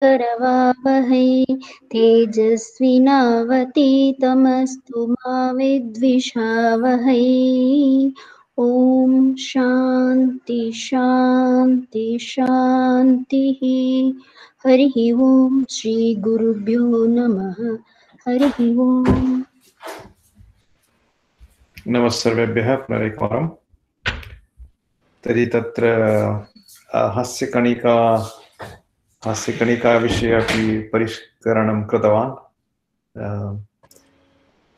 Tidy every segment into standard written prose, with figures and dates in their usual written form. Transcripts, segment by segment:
करवावहै तेजस्विनावतीतमस्तु मा विद्विषावहै। ॐ शान्ति शान्ति शान्तिः। हरिः ॐ श्री गुरुभ्यो नमः। हरिः ॐ। नमः सर्वेभ्यः पुनरेकवारं। तर्हि तत्र हास्यकणिका विषये अपि परिष्करणं कृतवान्।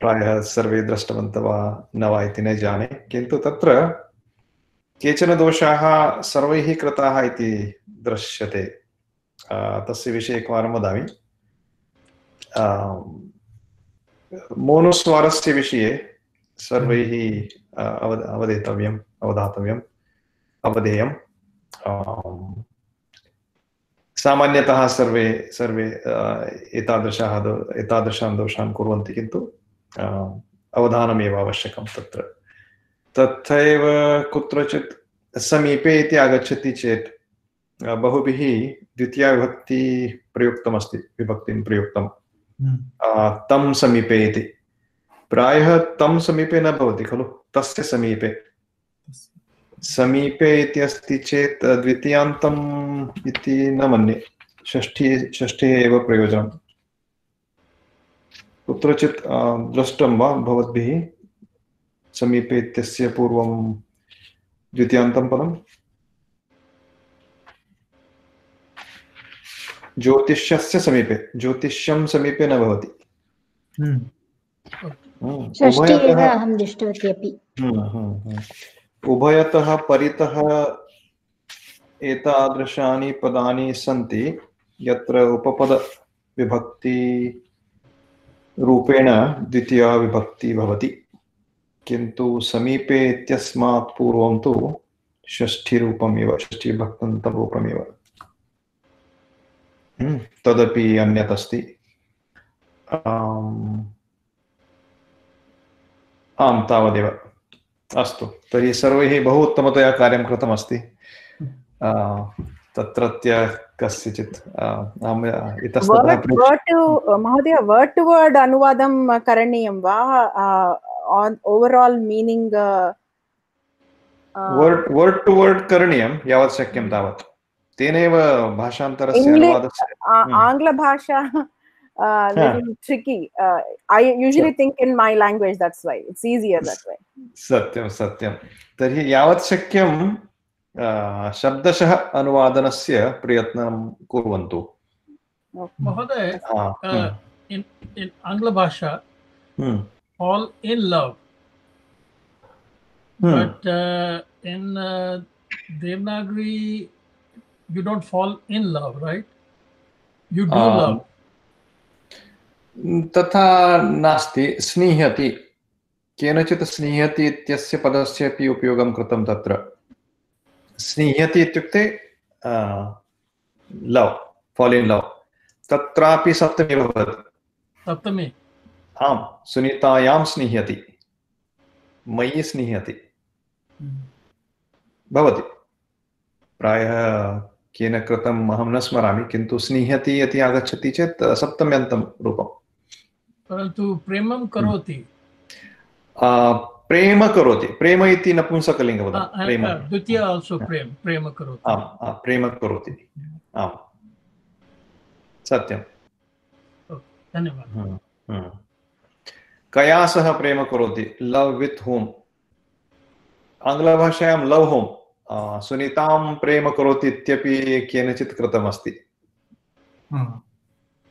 प्रायः सर्वे दृष्टवन्तः वा न वा इति न जाने, किन्तु तत्र केचन दोषाः सर्वैः कृताः इति दृश्यते। तस्य विषये एकवारं वदामि। मोनुस्वारस्य विषये सर्वैः अवधेयम्। सामान्यतः सर्वे एतादृशान् दोषान् कुर्वन्ति, किन्तु अवधानमेव आवश्यकं तत्र। तथैव कुत्रचित् समीपे इति आगच्छति चेत् बहुभिः द्वितीया विभक्ति प्रयुक्तमस्ति, विभक्तिं प्रयुक्तं तं समीपे इति। प्रायः तं समीपे न भवति खलु, तस्य समीपे। समीपे इति अस्ति चेत् द्वितीयान्तम् इति न मन्ये, षष्ठी एव प्रयोजनं। कुत्रचित् दृष्टं वा भवद्भिः समीपे इत्यस्य पूर्वं द्वितीयान्तं पदम्? ज्योतिष्यस्य समीपे, ज्योतिष्यं समीपे न भवति। षष्ठी एव अहं दृष्टवती अपि। उभयतः परितः एतादृशानि पदानि सन्ति यत्र उपपदविभक्ति रूपेण द्वितीया विभक्ति भवति, किन्तु समीपे इत्यस्मात् पूर्वं तु षष्ठीरूपमेव, षष्ठीविभक्त्यन्तं रूपमेव। तदपि अन्यत् अस्ति। आं तावदेव। अस्तु, तर्हि सर्वैः बहु उत्तमतया कार्यं कृतमस्ति। तत्रत्य कस्यचित् महोदय वर्ड टू वर्ड अनुवादं करणीयं वा? Overall meaning word to word करणीयं यावत् शक्यं तावत्। तेनैव भाषान्तरस्य अनुवादस्य आङ्ग्लभाषा little tricky. I usually think in my language, that's why it's easier that way. सत्यं। तर्हि यावत् शक्यं शब्दशः अनुवादनस्य प्रयत्नं कुर्वन्तु। महोदय, in आङ्ग्लभाषा fall in love, but in Devanagari you don't fall in love, right? You do love. तथा नास्ति, स्निह्यति। केनचित् स्निह्यति इत्यस्य पदस्य अपि उपयोगं कृतं तत्र। स्निह्यति इत्युक्ते लव्, फाल् इन् लव्। तत्रापि सप्तमी भवति। सप्तमी? आम्, सुनीतायां स्निह्यति, मयि स्निह्यति भवति। प्रायः केन कृतम् अहं न स्मरामि, किन्तु स्निह्यति इति आगच्छति चेत् सप्तम्यन्तं रूपम्। परन्तु प्रेमं करोति, प्रेम करोति, प्रेम इति नपुंसकलिङ्गपदं। प्रेम द्वितीय आल्सो प्रेम करोति। आम्, प्रेम करोति। आम्, सत्यं। धन्यवादः। कया सह प्रेम करोति? लव् वित् होम्। आङ्ग्लभाषायां लव् होम्। सुनीतां प्रेम करोति इत्यपि केनचित् कृतमस्ति।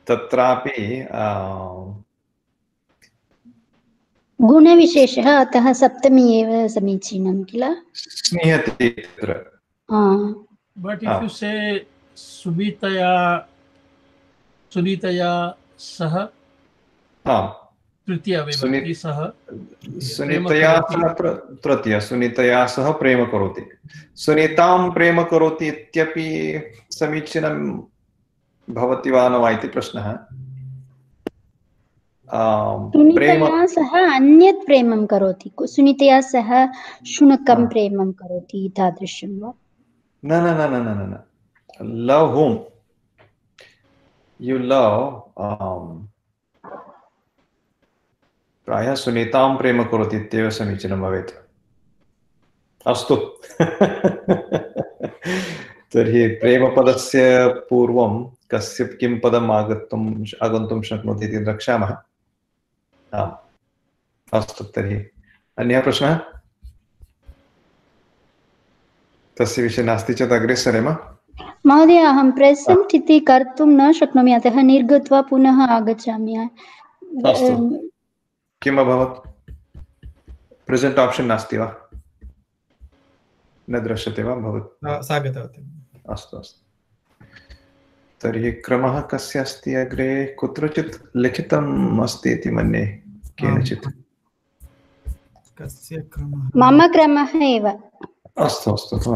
तत्रापि गुणविशेषः, अतः सप्तमी एव समीचीनं किल? स्निह्यति तत्र। But if you say सुनीतया सह, तृतीया विभक्ति सह, सुनीतया सह तृतीया, सुनीतया सह प्रेम करोति। सुनीतां प्रेम करोति इत्यपि समीचीनं भवति वा न वा इति प्रश्नः। सुनीतया सह अन्यत् प्रेमं करोति, सुनीतया सह शुनकं प्रेमं करोति, तादृशं वा? न, लव् होम्। you love प्रायः सुनीतां प्रेम करोति इत्येव समीचीनं भवेत् अस्तु तर्हि प्रेमपदस्य पूर्वं कस्य किं पदम् आगन्तुं शक्नोति इति द्रक्ष्यामः आम् अस्तु तर्हि अन्यः प्रश्नः तस्य विषये नास्ति चेत् अग्रे सरेम महोदय अहं प्रेसेंट इति कर्तुं न शक्नोमि अतः निर्गत्वा पुनः आगच्छामि अस्तु किम् अभवत् प्रेजेंट ऑप्शन नास्ति वा न दृश्यते वा भवत् सा गतवती अस्तु अस्तु तर्हि क्रमः कस्य अस्ति अग्रे कुत्रचित् लिखितम् अस्ति इति मन्ये केनचित् कस्य क्रमः मम क्रमः एव अस्तु अस्तु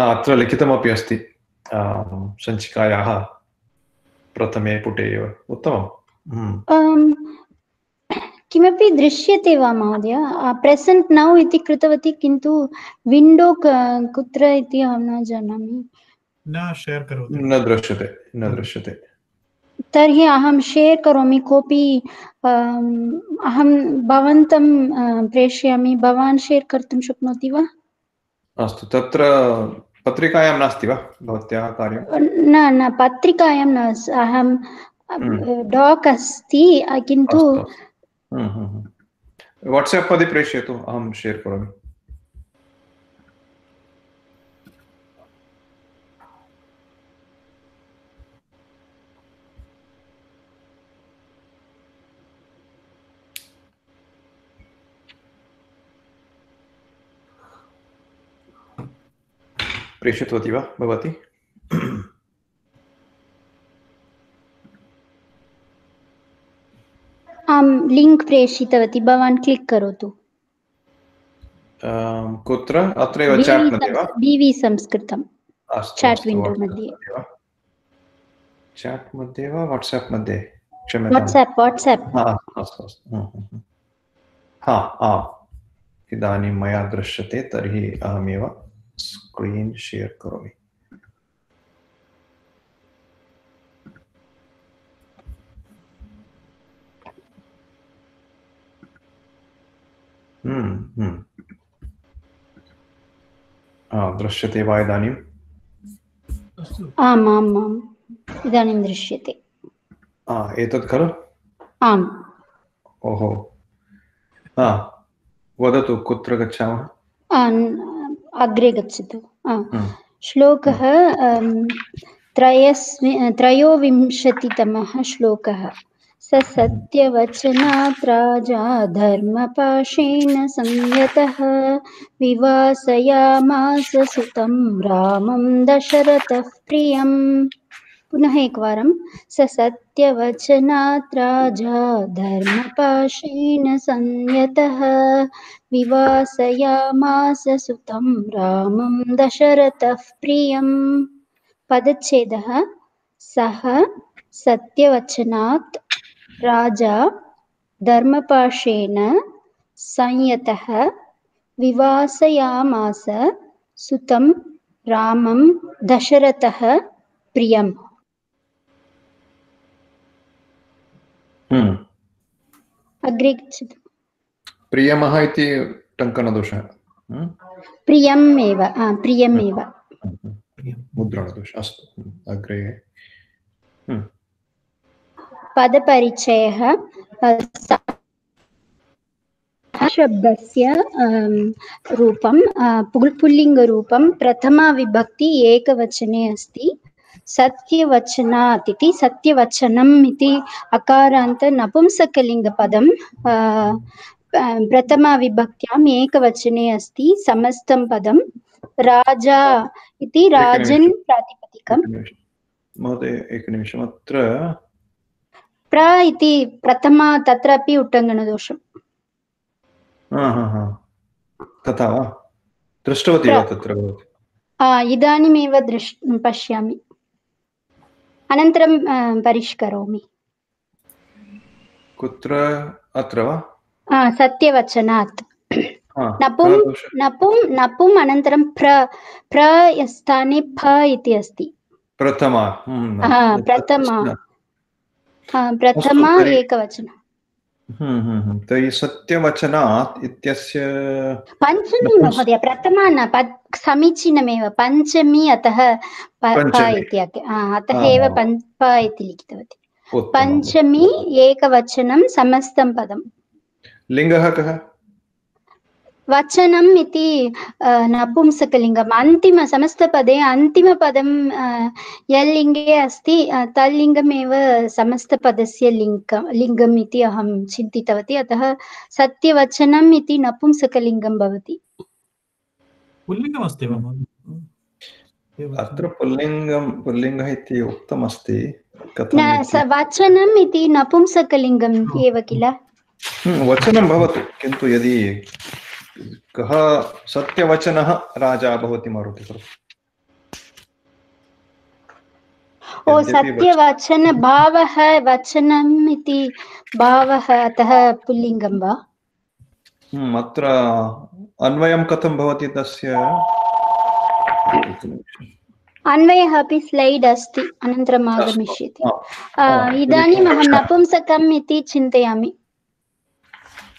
अत्र लिखितमपि अस्ति सञ्चिकायाः प्रथमे पुटे एव उत्तमम् किमपि दृश्यते वा महोदय प्रेसेंट नौ इति कृतवती किन्तु विंडो कुत्र इति अहं न जानामि न शेयर करोतु न दृश्यते तर्हि अहं शेयर करोमि कोऽपि अहं भवन्तं प्रेषयामि भवान् शेयर कर्तुं शक्नोति वा अस्तु तत्र पत्रिकायां नास्ति वा भवत्याः कार्यं न पत्रिकायां न अहं डाक् अस्ति किन्तु वाट्साप् मध्ये प्रेषयतु अहं शेर् करोमि प्रेषितवती वा भवती लिंक प्रेषितवती भवान् क्लिक करोतु कुत्र अत्रैव चैट् मध्ये वा बीवी संस्कृतं चैट विंडो मध्ये चैट मध्ये वा व्हाट्सएप मध्ये क्षम्यतां व्हाट्सएप अस्तु इदानीं मया दृश्यते तर्हि अहमेव स्क्रीन् शेर् करोमि दृश्यते वा इदानीम् आम् इदानीं दृश्यते एतत् खलु आम् ओहो वदतु कुत्र गच्छामः अग्रे गच्छतु श्लोकः 23तमः श्लोकः स सत्यवचनात् राजा धर्मपाशेन संयतः विवासयामास सुतं रामं दशरथः प्रियम् पुनः एकवारं स सत्यवचनात् राजा धर्मपाशेन संयतः विवासयामास सुतं रामं दशरथः प्रियम् पदच्छेदः सः सत्यवचनात् राजा धर्मपाशेन संयतः विवासयामास सुतं रामं दशरथः प्रियम् अग्रे गच्छतु प्रियमः इति टङ्कनदोषः प्रियमेव मुद्रणदोषः अस्तु अग्रे पदपरिचयः शब्दस्य रूपं पुल्लिङ्गरूपं प्रथमा विभक्ति एकवचने अस्ति सत्यवचनात् इति सत्यवचनम् इति अकारान्त नपुंसकलिङ्गपदं प्रथमा विभक्त्याम् एकवचने अस्ति समस्तं पदं राजा इति राजन् प्रातिपदिकम् महोदय एकनिमिषम् अत्र प्र इति प्रथमा तत्रापि उट्टङ्कनदोषम् तथा वा दृष्टवती वा तत्र इदानीमेव पश्यामि अनन्तरं परिष्करोमि कुत्र अत्र वा सत्यवचनात् नपुम् अनन्तरं प्र स्थाने फ इति अस्ति प्रथमा प्रथमा एकवचन तर्हि सत्यवचनात् इत्यस्य पञ्चमी महोदय प्रथमा न समीचीनमेव पञ्चमी अतः अतः एव प इति लिखितवती पञ्चमी एकवचनं समस्तं पदं लिङ्गः कः वचनम् इति नपुंसकलिङ्गम् अन्तिम समस्तपदे अन्तिमपदं यल्लिङ्गे अस्ति तल्लिङ्गमेव समस्तपदस्य लिङ्गम् इति अहं चिन्तितवती अतः सत्यवचनम् इति नपुंसकलिङ्गं भवति पुल्लिङ्गमस्ति वा अत्र पुल्लिङ्गः इति उक्तमस्ति वचनम् इति नपुंसकलिङ्गम् एव किल वचनं भवतु किन्तु यदि कः सत्यवचनः राजा भवति मारुति ओ सत्यवचन भावः वचनम् इति भावः अतः पुल्लिङ्गं वा अत्र अन्वयं कथं भवति तस्य अन्वयः अपि स्लैड् अस्ति अनन्तरम् आगमिष्यति इदानीम् अहं नपुंसकम् इति चिन्तयामि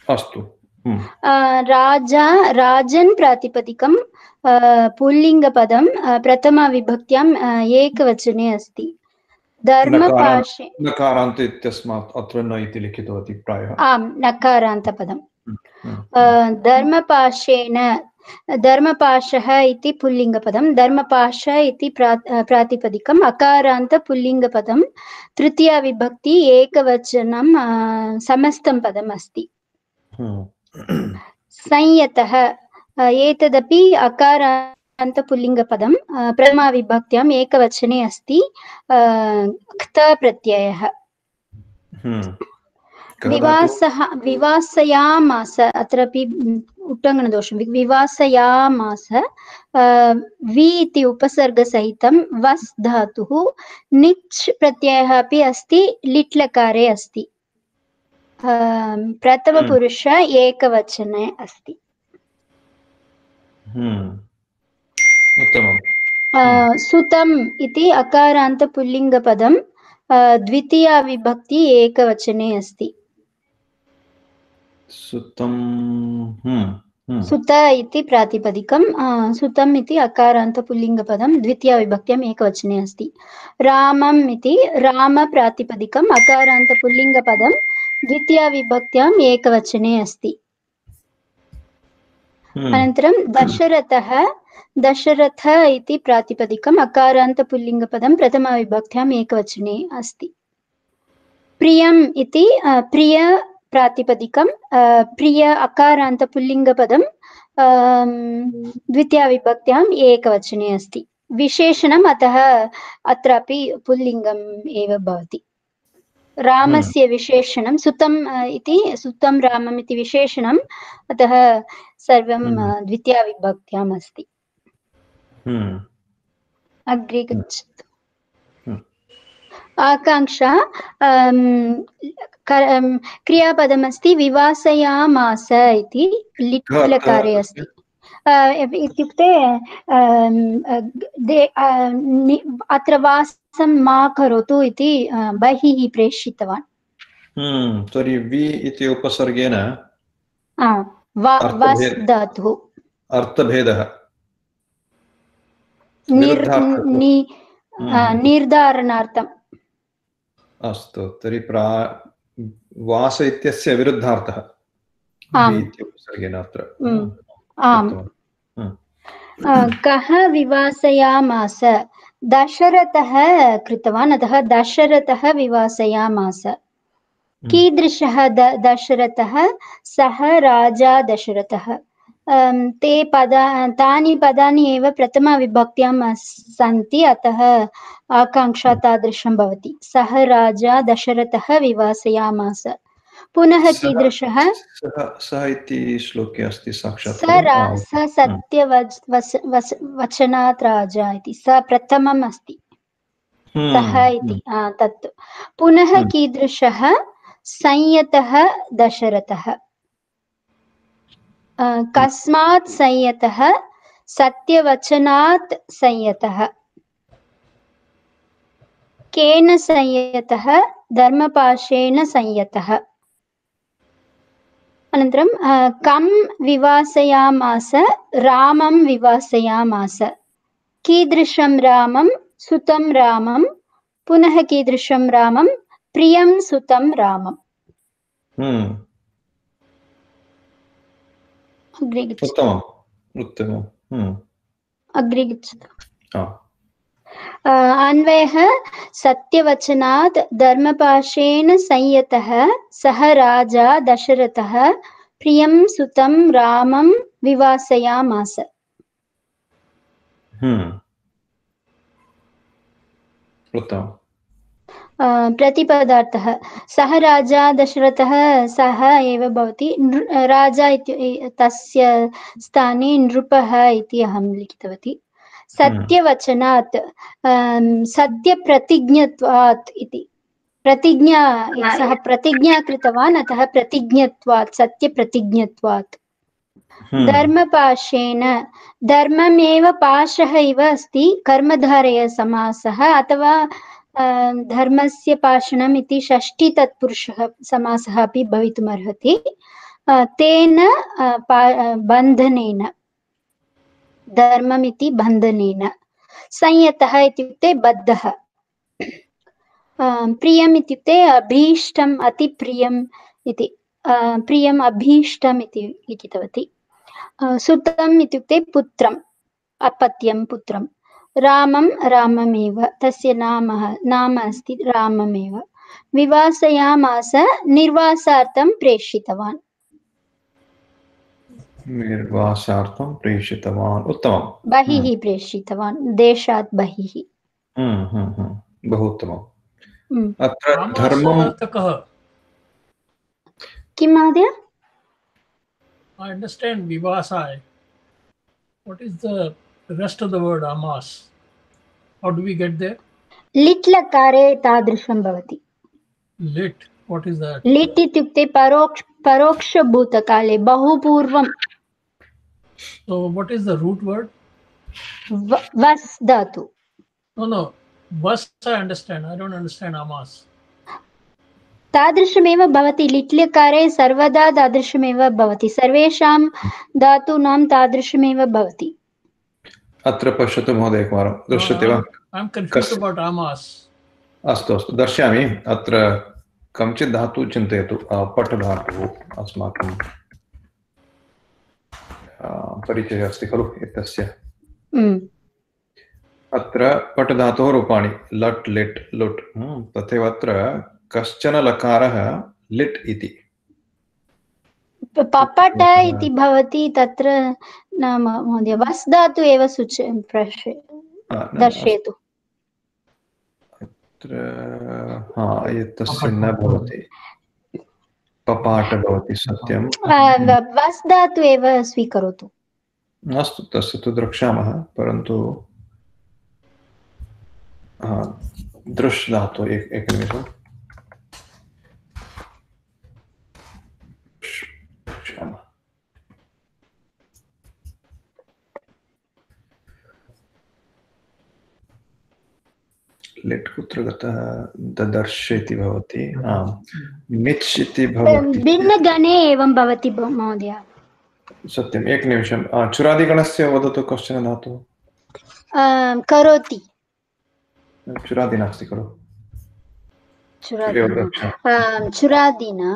अस्तु राजा राजन् प्रातिपदिकं पुल्लिङ्गपदं प्रथमाविभक्त्याम् एकवचने अस्ति धर्मपाशे नकारान्त इत्यस्मात् अत्र न इति लिखितवती प्रायः आम् नकारान्तपदं धर्मपाशेन धर्मपाशः इति पुल्लिङ्गपदं धर्मपाश इति प्रातिपदिकम् अकारान्त पुल्लिङ्गपदं तृतीया विभक्ति एकवचनं समस्तं पदम् अस्ति संयतः एतदपि अकारान्त पुल्लिङ्गपदं प्रथमाविभक्त्याम् एकवचने अस्ति क्त प्रत्ययः विवासयामास अत्रापि उट्टङ्कनदोषं विवासयामास वि इति उपसर्गसहितं वस् धातुः निच् प्रत्ययः अपि अस्ति लिट् लकारे अस्ति प्रथमपुरुष एकवचने अस्ति सुतम् इति अकारान्त पुल्लिङ्गपदं द्वितीया विभक्ति एकवचने अस्ति सुत इति प्रातिपदिकं सुतम् इति अकारान्त पुल्लिङ्गपदं द्वितीया विभक्त्याम् एकवचने अस्ति रामम् इति राम प्रातिपदिकम् अकारान्त पुल्लिङ्गपदं द्वितीया विभक्त्याम् एकवचने अस्ति अनन्तरं दशरथः दशरथ इति प्रातिपदिकम् अकारान्त पुल्लिङ्गपदं प्रथमाविभक्त्याम् एकवचने अस्ति प्रियम् इति प्रिय प्रातिपदिकं प्रिय अकारान्त पुल्लिङ्गपदं द्वितीया विभक्त्याम् एकवचने अस्ति विशेषणम् अतः अत्रापि पुल्लिङ्गम् एव भवति रामस्य विशेषणं सुतम् इति सुतं रामम् इति विशेषणम् अतः सर्वं द्वितीया विभक्त्याम् अस्ति अग्रे गच्छतु आकाङ्क्षा क्रियापदमस्ति विवासयामास इति लिट् लकारे अस्ति इत्युक्ते अत्र वासं मा करोतु इति बहिः प्रेषितवान् तर्हि वि इति उपसर्गेण वस् धातुः अर्थभेदः निर्धारणार्थम् अस्तु तर्हि वास इत्यस्य विरुद्धार्थः इति उपसर्गेण अत्र आम् कः विवासयामास दशरथः कृतवान् अतः दशरथः विवासयामास कीदृशः दशरथः सः राजा दशरथः तानि पदानि एव प्रथमाविभक्त्यां सन्ति अतः आकाङ्क्षा तादृशं भवति सः राजा दशरथः विवासयामास पुनः कीदृशः सः इति श्लोके अस्ति साक्षात् स सत्यवचनात् राजा इति स प्रथमम् अस्ति सः इति तत् पुनः कीदृशः संयतः दशरथः कस्मात् संयतः सत्यवचनात् संयतः केन संयतः धर्मपाशेन संयतः अनन्तरं कं विवासयामास रामं विवासयामास कीदृशं रामं सुतं रामं पुनः कीदृशं रामं प्रियं सुतं रामम् अग्रे गच्छतु अग्रे गच्छतु अन्वयः सत्यवचनात् धर्मपाशेन संयतः सः राजा दशरथः प्रियं सुतं रामं विवासयामास प्रतिपदार्थः सः राजा दशरथः सः एव भवति राजा इति तस्य स्थाने नृपः इति अहं लिखितवती सत्यवचनात् सत्यप्रतिज्ञत्वात् इति प्रतिज्ञा सः प्रतिज्ञा कृतवान् अतः प्रतिज्ञत्वात् सत्यप्रतिज्ञत्वात् धर्मपाशेन धर्ममेव पाशः इव अस्ति कर्मधारय समासः अथवा धर्मस्य पाशनम् इति षष्ठी तत्पुरुषः समासः अपि भवितुमर्हति तेन बन्धनेन धर्ममिति बन्धनेन संयतः इत्युक्ते बद्धः प्रियम् इत्युक्ते अभीष्टम् अतिप्रियम् इति प्रियम् अभीष्टम् इति लिखितवती सुतम् इत्युक्ते पुत्रम् अपत्यं पुत्रं रामं राममेव तस्य नाम अस्ति राममेव विवासयामास निर्वासार्थं प्रेषितवान् निर्वासार्थं प्रेषितवान् उत्तमं बहिः प्रेषितवान् देशात् बहिः बहु उत्तमम् अत्र धर्मं किं महोदय I understand vivasai. What is the rest of the word amas? How do we get there? लिट् लकारे तादृशं भवति Lit. What is that? लिट् इत्युक्ते परोक्षभूतकाले बहु पूर्वं So what is the root word? वस् धातु No. Was I understand. I don't understand amas. तादृशमेव भवति लिट् लकारे सर्वदा तादृशमेव भवति सर्वेषां धातूनां तादृशमेव भवति अत्र पश्यतु महोदय एकवारं दृश्यते वा I'm confused about amas. अस्तु अस्तु दर्शयामि अत्र कञ्चित् धातु चिन्तयतु पठ धातुः अस्माकं परिचयः अस्ति खलु एतस्य अत्र पठ धातोः रूपाणि लट् लिट् लुट् तथैव अत्र कश्चन लकारः लिट् इति पपट इति भवति तत्र नाम महोदय वस् धातु एव दर्शयतु अत्र एतस्य न भवति पपाट भवति सत्यं वस् धातु एव स्वीकरोतु अस्तु तस्य तु द्रक्ष्यामः परन्तु दृश् धातु एकनिमिषम् लिट् कुत्र गतः ददर्श इति भवति निच् इति भवति भिन्नगणे एवं भवति महोदय सत्यम् एकनिमिषं चुरादिगणस्य वदतु कश्चन धातुः करोति चुरादि नास्ति खलु चुरादिना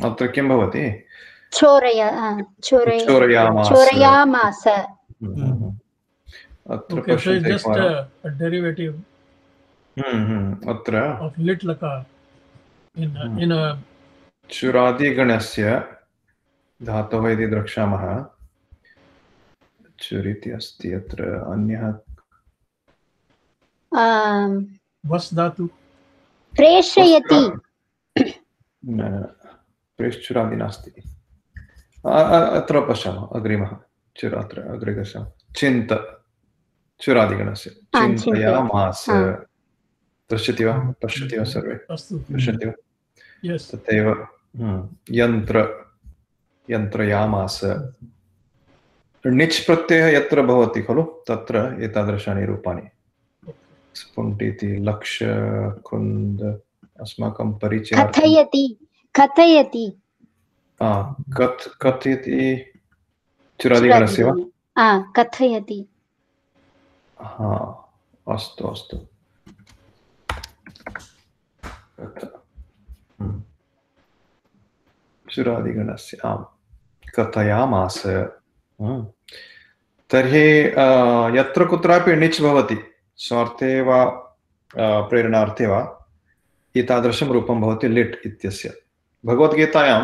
अत्र किं भवति चोरयामास अत्र Okay, so it's just a derivative अत्र of lit lakar in a चुरादिगणस्य धातोः यदि द्रक्ष्यामः चुरिति अस्ति अत्र अन्यः was dhatu. प्रेषयति प्रेश्चुरादि नास्ति अत्र पश्यामः अग्रिमः अत्र अग्रे गच्छामः चिन्त चुरादिगणस्य चिन्तयामास दृश्यति वा पश्यति वा सर्वे पश्यन्ति वा तथैव यन्त्रयामास णिच् प्रत्ययः यत्र भवति खलु तत्र एतादृशानि रूपाणि स्पुण्ट इति लक्ष्य कुन्द अस्माकं परिचयार्थं कथयति कथयति कथ् इति चुरादिगणस्य वा कथयति अस्तु अस्तु चुरादिगणस्य आम् कथयामास तर्हि यत्र कुत्रापि णिच् भवति स्वार्थे वा प्रेरणार्थे वा एतादृशं रूपं भवति लिट् इत्यस्य भगवद्गीतायां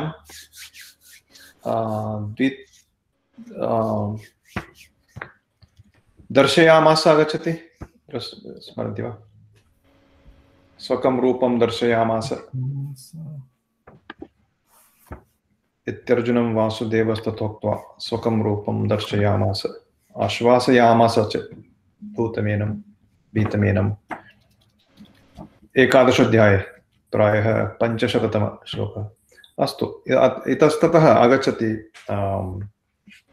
दर्शयामास आगच्छति स्मरन्ति वा स्वकं रूपं दर्शयामास इत्यर्जुनं वासुदेवस्तथोक्त्वा स्वकं रूपं दर्शयामास आश्वासयामास च भूतमेनं भीतमेनं एकादशाध्याये प्रायः 500तमः श्लोकः अस्तु इतस्ततः आगच्छति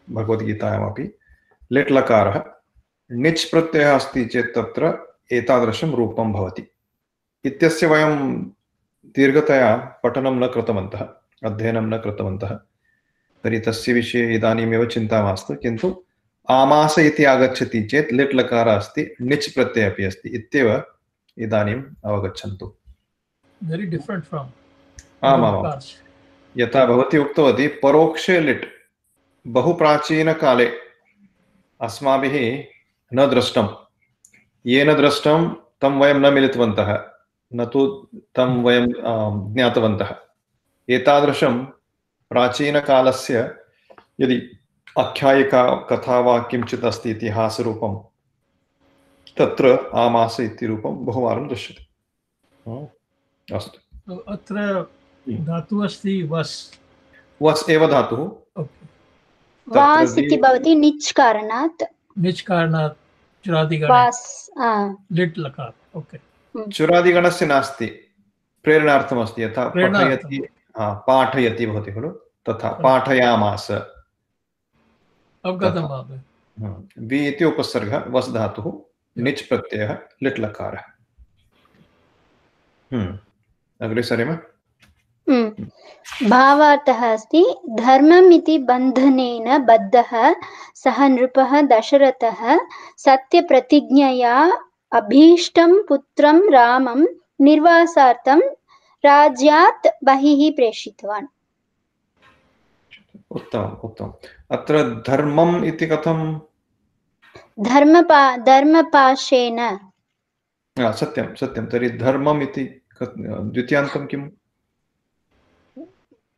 भगवद्गीतायामपि लिट् लकारः णिच् प्रत्ययः अस्ति चेत् तत्र एतादृशं रूपं भवति इत्यस्य वयं दीर्घतया पठनं न कृतवन्तः अध्ययनं न कृतवन्तः तर्हि तस्य विषये इदानीमेव चिन्ता मास्तु किन्तु आमास इति आगच्छति चेत् लिट् लकारः अस्ति णिच् प्रत्ययः अपि अस्ति इत्येव इदानीम् अवगच्छन्तु very different from आमामां यथा भवती उक्तवती परोक्षे लिट् बहु प्राचीनकाले अस्माभिः न दृष्टं येन दृष्टं तं वयं न मिलितवन्तः न तु तं वयं ज्ञातवन्तः एतादृशं प्राचीनकालस्य यदि आख्यायिका कथा वा किञ्चित् अस्ति इतिहासरूपं तत्र आमास इति रूपं बहुवारं दृश्यते अस्तु अत्र धातुः अस्ति वस् वस् एव धातुः वास् इति भवति णिच् कारणात् चुरादिगणे लिट् लकार ओके चुरादिगणस्य नास्ति प्रेरणार्थमस्ति यथा पठयति पाठयति भवति खलु तथा पाठयामास अवगतं महोदय वि इति उपसर्गः वस् धातुः णिच् प्रत्ययः लिट् लकारः अग्रे सरेम भावार्थः अस्ति धर्मम् इति बन्धनेन बद्धः सः नृपः दशरथः सत्यप्रतिज्ञया अभीष्टं पुत्रं रामं निर्वासार्थं राज्यात् बहिः प्रेषितवान् उत्तमम् उत्तमम् अत्र धर्मम् इति कथं धर्मपाशेन सत्यं सत्यं तर्हि धर्मम् इति द्वितीयान्तं किम्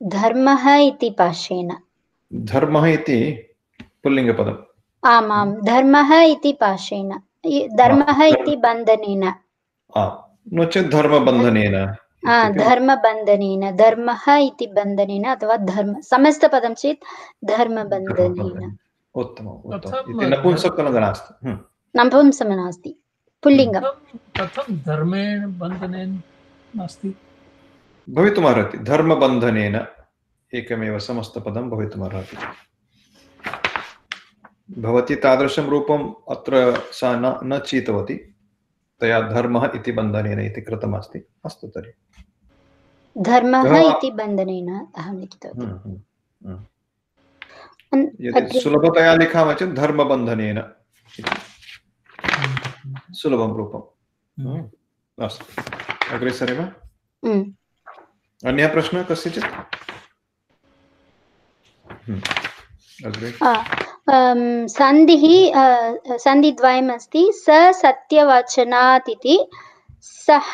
धर्मः इति पाशेन धर्मः इति पुल्लिङ्गपदम् आमां धर्मः इति पाशेन धर्मः इति बन्धनेन नो चेत् धर्मबन्धनेन धर्मबन्धनेन धर्मः इति बन्धनेन अथवा धर्म समस्तपदं चेत् धर्मबन्धनेन उत्तमम् उत्तमम् इति नपुंसकलिङ्गः नास्ति नपुंसकलिङ्गः नास्ति पुल्लिङ्गं कथं धर्मेण बन्धनेन नास्ति भवितुमर्हति धर्मबन्धनेन एकमेव समस्तपदं भवितुमर्हति भवती तादृशं रूपम् अत्र सा न चितवती तया धर्मः इति बन्धनेन इति कृतमस्ति अस्तु तर्हि धर्मः इति बन्धनेन अहं लिखितवती यदि सुलभतया लिखामः चेत् धर्मबन्धनेन सुलभं रूपम् अस्तु अग्रे सरेम अन्यः प्रश्नः कस्यचित् अग्रे सन्धिः सन्धिद्वयम् अस्ति स सत्यवचनात् इति सः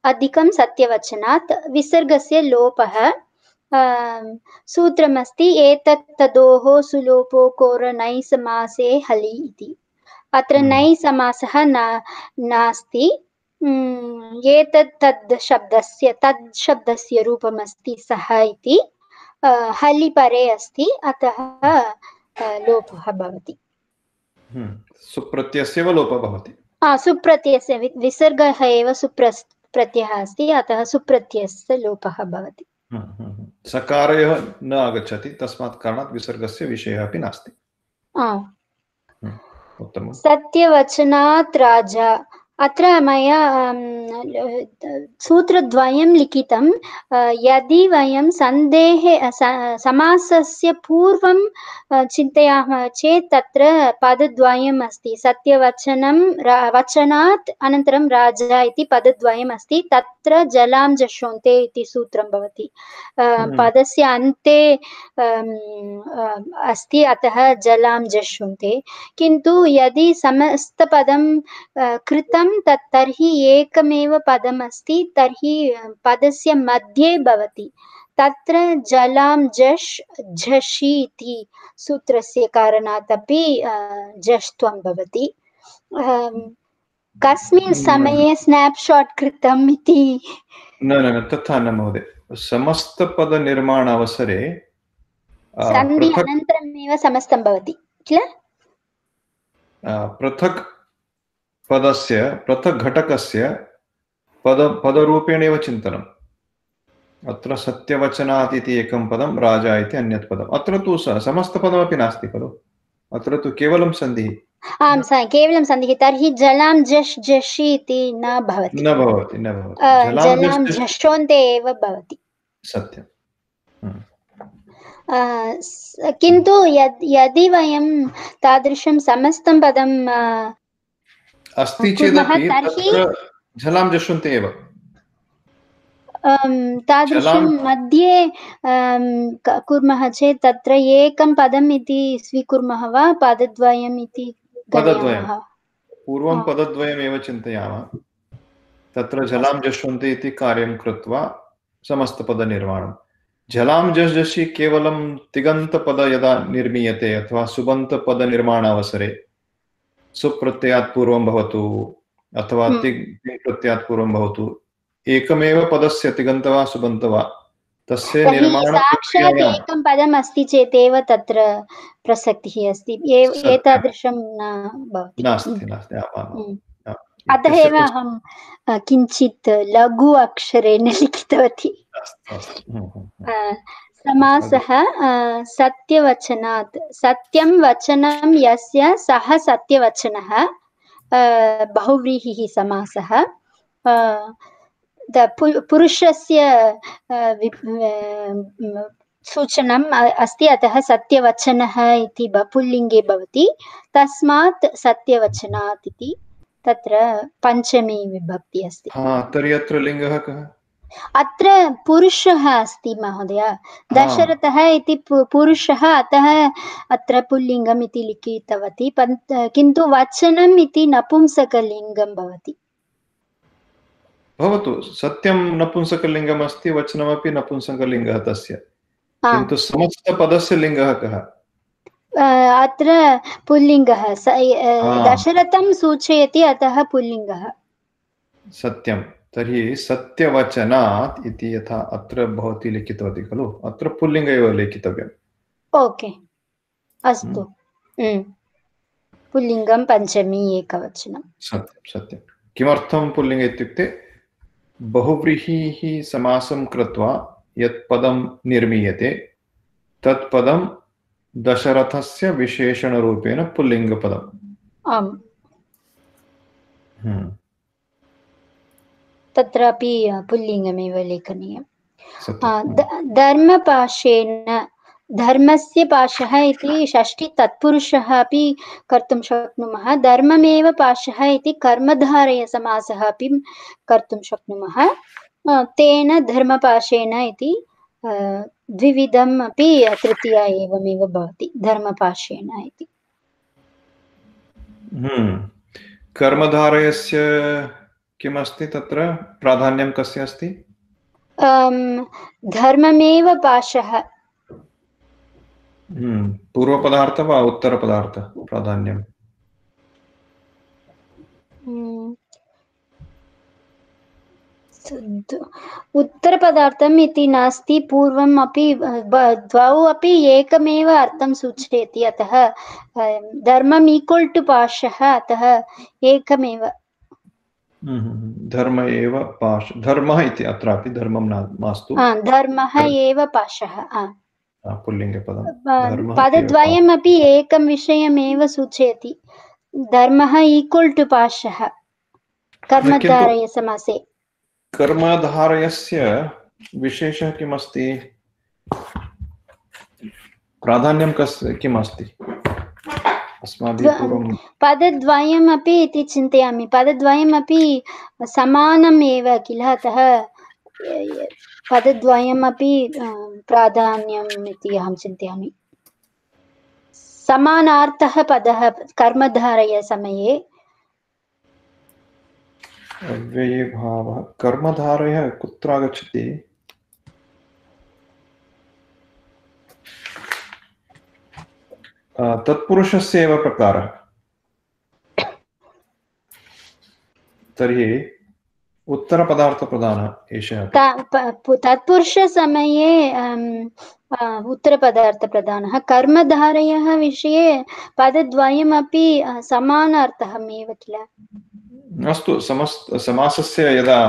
अधिकं सत्यवचनात् विसर्गस्य लोपः सूत्रमस्ति एतत् तदोः सुलोपो कोर नै समासे हलि इति अत्र नै समासः नास्ति एतत् तद् शब्दस्य रूपमस्ति सः इति हलि परे अस्ति अतः लोपः भवति सुप्रत्ययस्य एव लोपः भवति सुप्रत्ययस्य विसर्गः एव सुप्रत्ययः अस्ति अतः सुप्रत्ययस्य लोपः भवति सकारः न आगच्छति तस्मात् कारणात् विसर्गस्य विषयः अपि नास्ति उत्तमं सत्यवचनात् राजा अत्र मया सूत्रद्वयं लिखितं यदि वयं सन्देहे समासस्य पूर्वं चिन्तयामः चेत् तत्र पदद्वयम् अस्ति सत्यवचनं वचनात् अनन्तरं राजा इति पदद्वयम् अस्ति तत्र जलां जशोन्ते इति सूत्रं भवति पदस्य अन्ते अस्ति अतः जलां जशोन्ते किन्तु यदि समस्तपदं कृतं तर्हि एकमेव पदम् अस्ति तर्हि पदस्य मध्ये भवति तत्र जलां जश् झषि इति सूत्रस्य कारणात् अपि जष्ट्वं भवति कस्मिन् समये स्नाप्शाट् कृतम् इति न तथा न महोदय समस्तपदनिर्माण अवसरे सन्धि अनन्तरमेव समस्तं भवति किल पृथक् पदस्य पृथक् घटकस्य पदरूपेण एव चिन्तनम् अत्र सत्यवचनात् इति एकं पदं राजा इति अन्यत् पदम् अत्र तु समस्तपदमपि नास्ति खलु अत्र तु केवलं सन्धिः आम् केवलं सन्धिः तर्हि जलां जश् झषि इति न भवति जलां झषोन्ते एव भवति सत्यं किन्तु यदि वयं तादृशं समस्तं पदं अस्ति चेदपि तत्र जलां जशन्ते एव तादृशं मध्ये कुर्मः चेत् तत्र एकं पदम् इति स्वीकुर्मः वा पदद्वयम् इति पदद्वयं पूर्वं पदद्वयमेव चिन्तयामः तत्र जलां जशन्ते इति कार्यं कृत्वा समस्तपदनिर्माणं जलां जषि केवलं तिङन्तपद यदा निर्मीयते अथवा सुबन्तपदनिर्माणावसरे सुप्रत्ययात् पूर्वं भवतु अथवा तिङ्प्रत्ययात् पूर्वं भवतु एकमेव पदस्य तिङन्त वा सुबन्त वा तस्य निर्माणं साक्षात् एकं पदम् अस्ति चेत् एव तत्र प्रसक्तिः अस्ति एतादृशं न भवति नास्ति अतः एव अहं किञ्चित् लघु अक्षरेण लिखितवती समासः सत्यवचनात् सत्यं वचनं यस्य सः सत्यवचनः बहुव्रीहिः समासः पुरुषस्य सूचनम् अस्ति अतः सत्यवचनः इति पुल्लिङ्गे भवति तस्मात् सत्यवचनात् इति तत्र पञ्चमी विभक्ति अस्ति तर्हि अत्र लिङ्गः कः अत्र पुरुषः अस्ति महोदय दशरथः इति पुरुषः अतः अत्र पुल्लिङ्गम् इति लिखितवती किन्तु वचनम् इति नपुंसकलिङ्गं भवति भवतु सत्यं नपुंसकलिङ्गम् अस्ति वचनमपि नपुंसकलिङ्गः तस्य किन्तु समस्तपदस्य लिङ्गः कः अत्र पुल्लिङ्गः दशरथं सूचयति अतः पुल्लिङ्गः सत्यं तर्हि सत्यवचनात् इति यथा अत्र भवती लिखितवती खलु अत्र पुल्लिङ्ग एव लिखितव्यम् ओके अस्तु पुल्लिङ्गं पञ्चमी एकवचनं सत्यं किमर्थं पुल्लिङ्ग इत्युक्ते बहुव्रीहिः समासं कृत्वा यत् पदं निर्मीयते तत् पदं दशरथस्य विशेषणरूपेण पुल्लिङ्गपदम् आम् तत्रापि पुल्लिङ्गमेव लेखनीयं धर्मपाशेन धर्मस्य पाशः इति षष्ठी तत्पुरुषः अपि कर्तुं शक्नुमः धर्ममेव पाशः इति कर्मधारयसमासः अपि कर्तुं शक्नुमः तेन धर्मपाशेन इति द्विविधम् अपि तृतीया एवमेव भवति धर्मपाशेन इति कर्मधारयस्य किमस्ति तत्र प्राधान्यं कस्य अस्ति धर्ममेव पाशः पूर्वपदार्थ वा उत्तरपदार्थ प्राधान्यम् उत्तरपदार्थम् इति नास्ति पूर्वम् अपि द्वौ अपि एकमेव अर्थं सूचयति अतः धर्मम् ईक्वल् टु पाशः अतः एकमेव धर्म एव पाश धर्मः इति अत्रापि धर्मं मास्तु धर्मः एव पाशः पुल्लिङ्गपदं पदद्वयमपि एकं विषयमेव सूचयति धर्मः ईक्वल् टु पाशः कर्मधारय समासे कर्मधारयस्य विशेषः किमस्ति प्राधान्यं किम् अस्ति अस्माभिः पूर्वं पदद्वयमपि इति चिन्तयामि पदद्वयमपि समानम् एव किल अतः पदद्वयमपि प्राधान्यम् इति अहं चिन्तयामि समानार्थः पदः कर्मधारय समये अव्यये भावः कर्मधारयः कुत्र आगच्छति तत्पुरुषस्य एव प्रकारः तर्हि उत्तरपदार्थप्रधानः एषः तत्पुरुषसमये उत्तरपदार्थप्रधानः कर्मधारयः विषये पदद्वयमपि समानार्थमेव किल अस्तु समासस्य यदा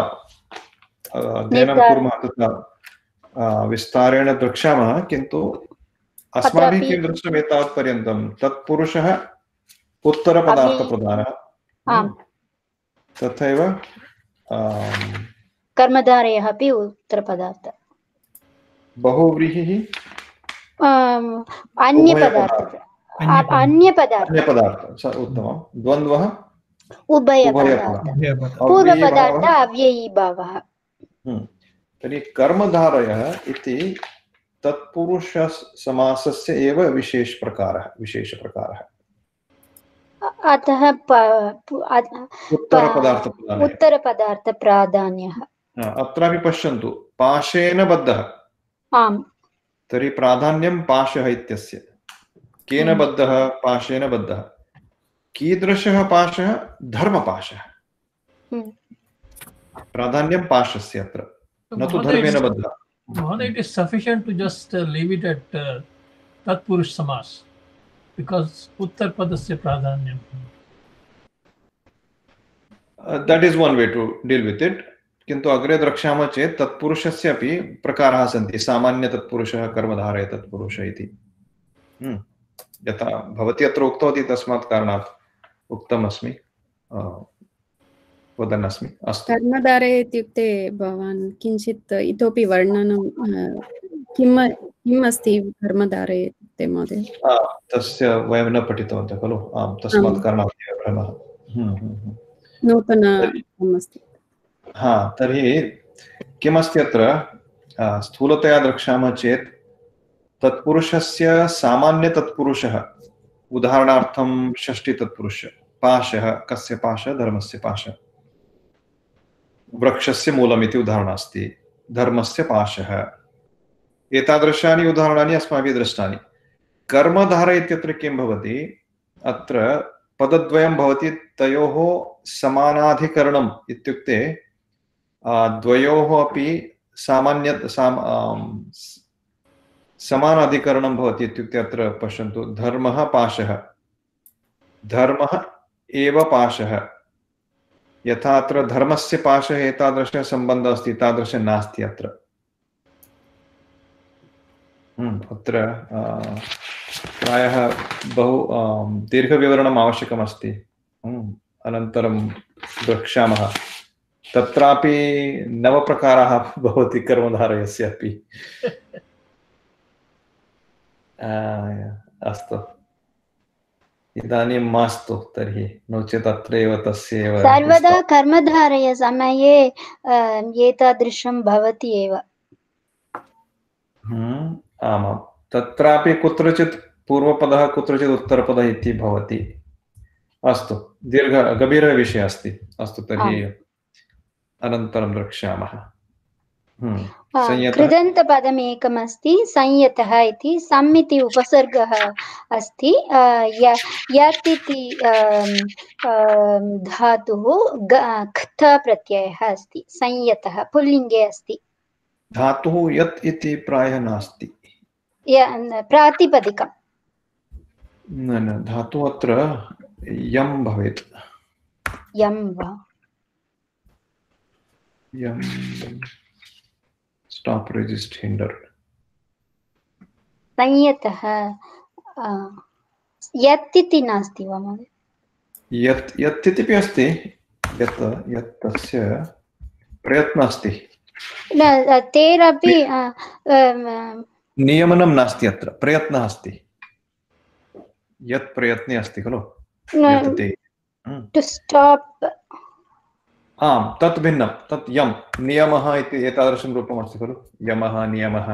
अध्ययनं कुर्मः तदा विस्तारेण द्रक्ष्यामः किन्तु अस्माभिः किं दृष्टम् एतावत्पर्यन्तं तत्पुरुषः उत्तरपदार्थप्रधानः तथैव कर्मधारयः अपि उत्तरपदार्थ बहुव्रीहिः अन्यपदार्थ उत्तमं द्वन्द्वः उभयपदार्थ पूर्वपदार्थ अव्ययी भावः तर्हि कर्मधारयः इति तत्पुरुष समासस्य एव विशेषप्रकारः अतः उत्तरपदार्थप्राधान्यः अत्रापि पश्यन्तु पाशेन बद्धः आम् तर्हि प्राधान्यं पाशः इत्यस्य केन बद्धः पाशेन बद्धः कीदृशः पाशः धर्मपाशः प्राधान्यं पाशस्य अत्र न तु धर्मेण बद्धः It is sufficient to just leave it at Tatpurush Samas because Uttar Padasya Pradhanyam. That is one way to deal with it. किन्तु अग्रे द्रक्ष्यामः चेत् तत्पुरुषस्य अपि प्रकाराः सन्ति सामान्य तत्पुरुषः कर्मधारय तत्पुरुषः इति यथा भवती अत्र उक्तवती तस्मात् कारणात् उक्तम् अस्मि वदन् अस्मि अस्तु कर्मधारय इत्युक्ते भवान् किञ्चित् इतोपि वर्णनं किम् अस्ति कर्मधारय इत्युक्ते महोदय तस्य वयं न पठितवन्तः खलु आम् तस्मात् कारणात् एव भ्रमः नूतनम् अस्ति तर्हि किमस्ति अत्र स्थूलतया द्रक्ष्यामः चेत् तत्पुरुषस्य सामान्य तत्पुरुषः उदाहरणार्थं षष्ठी तत्पुरुष पाशः कस्य पाशः धर्मस्य पाशः वृक्षस्य मूलमिति उदाहरणमस्ति धर्मस्य पाशः एतादृशानि उदाहरणानि अस्माभिः दृष्टानि कर्मधारय इत्यत्र किं भवति अत्र पदद्वयं भवति तयोः समानाधिकरणम् इत्युक्ते द्वयोः अपि समानाधिकरणं भवति इत्युक्ते अत्र पश्यन्तु धर्मः पाशः धर्मः एव पाशः यथा अत्र धर्मस्य पाशः एतादृशः सम्बन्धः अस्ति तादृशः नास्ति अत्र अत्र प्रायः बहु दीर्घविवरणम् आवश्यकमस्ति अनन्तरं द्रक्ष्यामः तत्रापि नवप्रकाराः भवति कर्मधारयस्य अपि अस्तु इदानीं मास्तु तर्हि नो चेत् अत्रैव तस्यैव सर्वदा कर्मधारय समये एतादृशं भवति एव आमां तत्रापि कुत्रचित् पूर्वपदः कुत्रचित् उत्तरपदः इति भवति अस्तु गभीरः विषयः अस्ति अस्तु तर्हि अनन्तरं द्रक्ष्यामः कृदन्तपदमेकमस्ति संयतः इति सम् इति उपसर्गः अस्ति यत् इति धातुः क्त प्रत्ययः अस्ति संयतः पुल्लिङ्गे अस्ति धातुः यत् इति प्रायः नास्ति प्रातिपदिकं न धातुः अत्र यं भवेत् यं वा यं stop resist hinder संयतः यत् इति नास्ति वा महोदय यत् इत्यपि अस्ति यत् तस्य प्रयत्नः अस्ति न तेरपि नियमनं नास्ति अत्र प्रयत्नः अस्ति यत् प्रयत्ने अस्ति खलु यत् ते टु स्टाप् आम् तत् भिन्नं तत् यम् नियमः इति एतादृशं रूपम् अस्ति खलु यमः नियमः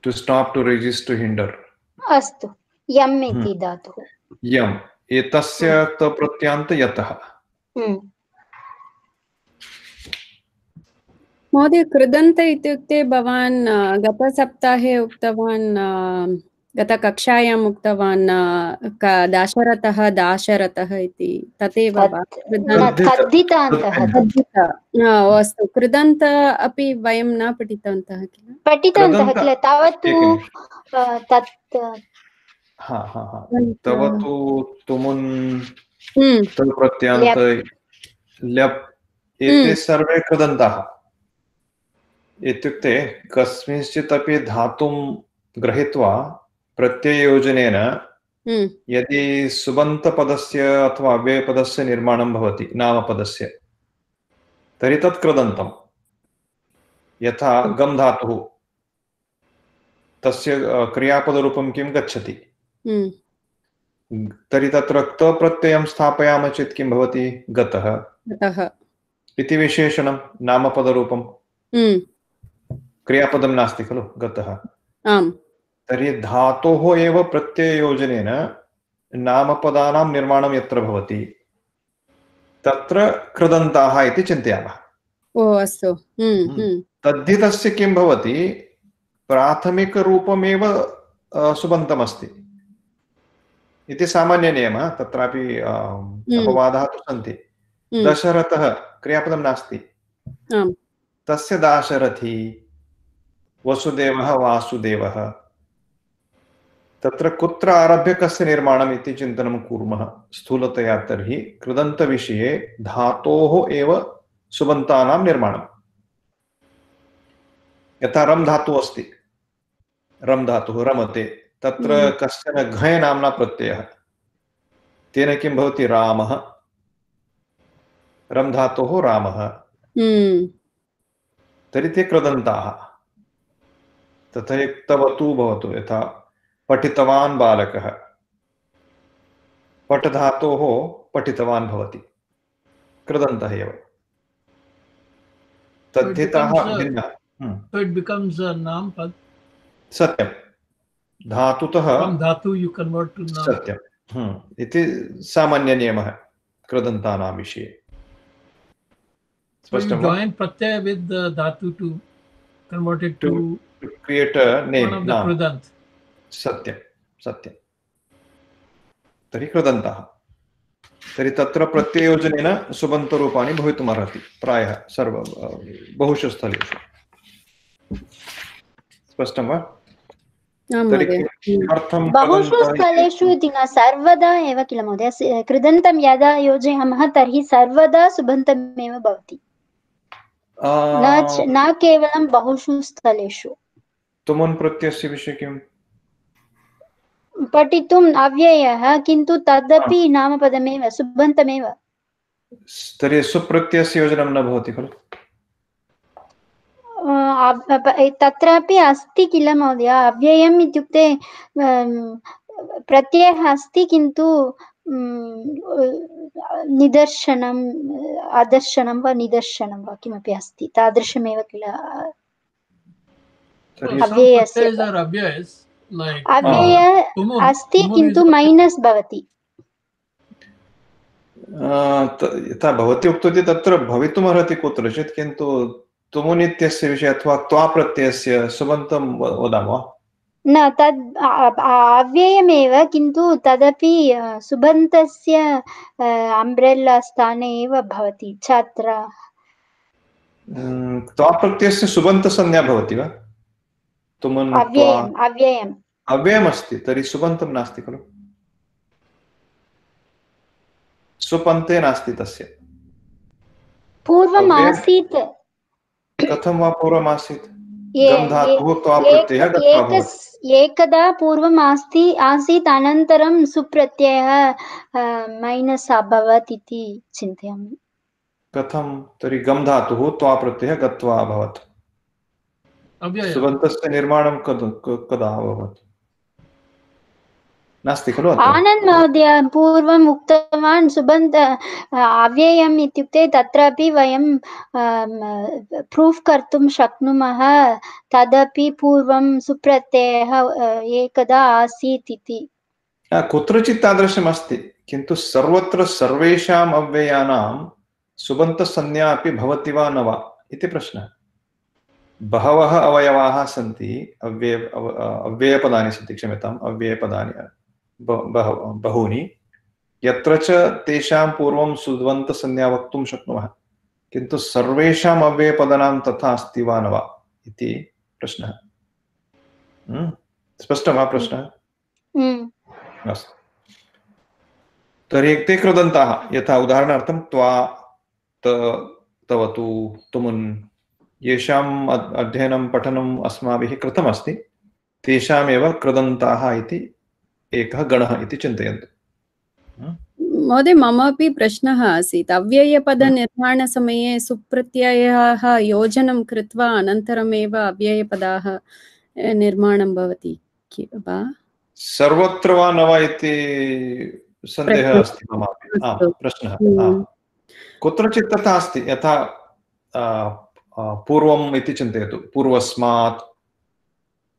टु स्टाप् टु रेजिस्ट् टु हिण्डर् अस्तु यम् इति धातुः यम् एतस्य प्रत्यान्त यतः महोदय कृदन्त इत्युक्ते भवान् गतसप्ताहे उक्तवान् गतकक्षायाम् उक्तवान् दाशरथः दाशरथः इति तदेव वा तद्धितान्तः अस्तु कृदन्त अपि वयं न पठितवन्तः किल पठितवन्तः किल तावत्तु तव तु तुमुन् तु प्रत्यान्त ल्यप् एते सर्वे कृदन्ताः इत्युक्ते कस्मिंश्चित् अपि धातुं गृहीत्वा प्रत्यययोजनेन यदि सुबन्तपदस्य अथवा अव्ययपदस्य निर्माणं भवति नामपदस्य तर्हि तत् कृदन्तं यथा गम् धातुः तस्य क्रियापदरूपं किं गच्छति तर्हि तत्र क्त प्रत्ययं स्थापयामः चेत् किं भवति गतः इति विशेषणं नामपदरूपं क्रियापदं नास्ति खलु गतः तर्हि धातोः एव प्रत्यययोजनेन नामपदानां निर्माणं यत्र भवति तत्र कृदन्ताः इति चिन्तयामः तद्धितस्य किं भवति प्राथमिकरूपमेव सुबन्तमस्ति इति सामान्यनियमः तत्रापि अपवादाः तु सन्ति दशरथः क्रियापदं नास्ति तस्य दाशरथी वसुदेवः वासुदेवः तत्र कुत्र आरभ्य कस्य निर्माणम् इति चिन्तनं कुर्मः स्थूलतया तर्हि कृदन्तविषये धातोः एव सुबन्तानां निर्माणम् यथा रम् धातुः अस्ति रम् धातुः रमते तत्र कश्चन घञ् नाम्ना प्रत्ययः तेन किं भवति रामः रम् धातोः रामः तर्हि ते कृदन्ताः तथा तवतु भवतु यथा पठितवान् बालकः पठ धातोः पठितवान् भवति कृदन्तः एव तद्धिताः भिन्नः So it becomes a naam pad. सत्यं धातुतः From dhatu you convert to naam. सत्यं इति सामान्यनियमः कृदन्तानां विषये So you join pratyaya with the dhatu to convert it to create a name one of the krudant. सत्यं सत्यं तर्हि कृदन्तः तर्हि तत्र प्रत्यययोजनेन सुबन्तरूपाणि भवितुमर्हति प्रायः बहुषु स्थलेषु स्पष्टं वा बहुषु स्थलेषु इति न सर्वदा एव किल महोदय कृदन्तं यदा योजयामः तर्हि सर्वदा सुबन्तमेव भवति न केवलं बहुषु स्थलेषु तुमुन् प्रत्ययस्य विषये किम् पठितुम् अव्ययः किन्तु तदपि नामपदमेव सुबन्तमेव तर्हि सुप्रत्ययस्य योजनं न भवति खलु तत्रापि अस्ति किल महोदय अव्ययम् इत्युक्ते प्रत्ययः अस्ति किन्तु निदर्शनम् अदर्शनं वा निदर्शनं वा किमपि अस्ति तादृशमेव किल अव्यय अस्ति किन्तु मैनस् भवति यथा भवती उक्तवती तत्र भवितुमर्हति कुत्रचित् किन्तु तुमुन् इत्यस्य विषये अथवा त्वा प्रत्ययस्य सुबन्तं वदामः न तद् अव्ययमेव किन्तु तदपि सुबन्तस्य अम्ब्रेल्ला स्थाने एव भवति छात्र त्वा प्रत्ययस्य सुबन्तसंज्ञा भवति वा तुमुन् अव्ययमस्ति तर्हि सुबन्तं नास्ति खलु सुपन्ते नास्ति तस्य पूर्वम् आसीत् कथं वा पूर्वमासीत् एकदा पूर्वम् आसीत् अनन्तरं सुप्रत्ययः मैनस् अभवत् इति चिन्तयामि। कथं तर्हि गम् धातुः त्वा प्रत्ययः गत्वा अभवत्। अव्यय सुबन्तस्य निर्माणं कदा अभवत्? नास्ति खलु अत्र? आनन्द महोदय पूर्वम् उक्तवान् सुबन्त अव्ययम् इत्युक्ते तत्रापि वयं प्रूफ् कर्तुं शक्नुमः तदपि पूर्वं सुप्रत्ययः एकदा आसीत् इति। कुत्रचित् तादृशम् अस्ति, किन्तु सर्वत्र सर्वेषाम् अव्ययानां सुबन्तसंज्ञा अपि भवति वा न वा इति प्रश्नः। बहवः अवयवाः सन्ति, अव्ययपदानि सन्ति, क्षम्यताम्, अव्ययपदानि बहूनि, यत्र च तेषां पूर्वं सुबन्तसंज्ञा वक्तुं शक्नुमः, किन्तु सर्वेषाम् अव्ययपदानां तथा अस्ति वा न वा इति प्रश्नः। स्पष्टं वा प्रश्नः? अस्तु, तर्हि ते कृदन्ताः, यथा उदाहरणार्थं त्वा, तवतु, तुमुन्, येषाम् अध्ययनं पठनम् अस्माभिः कृतमस्ति तेषामेव कृदन्ताः इति एकः गणः इति चिन्तयन्तु। महोदय, मम अपि प्रश्नः आसीत्, अव्ययपदनिर्माणसमये सुप्रत्ययाः योजनं कृत्वा अनन्तरमेव अव्ययपदाः निर्माणं भवति वा? सर्वत्र वा न वा इति सन्देहः अस्ति ममापि। प्रश्नः कुत्रचित् तथा अस्ति, यथा पूर्वम् इति चिन्तयतु, पूर्वस्मात्,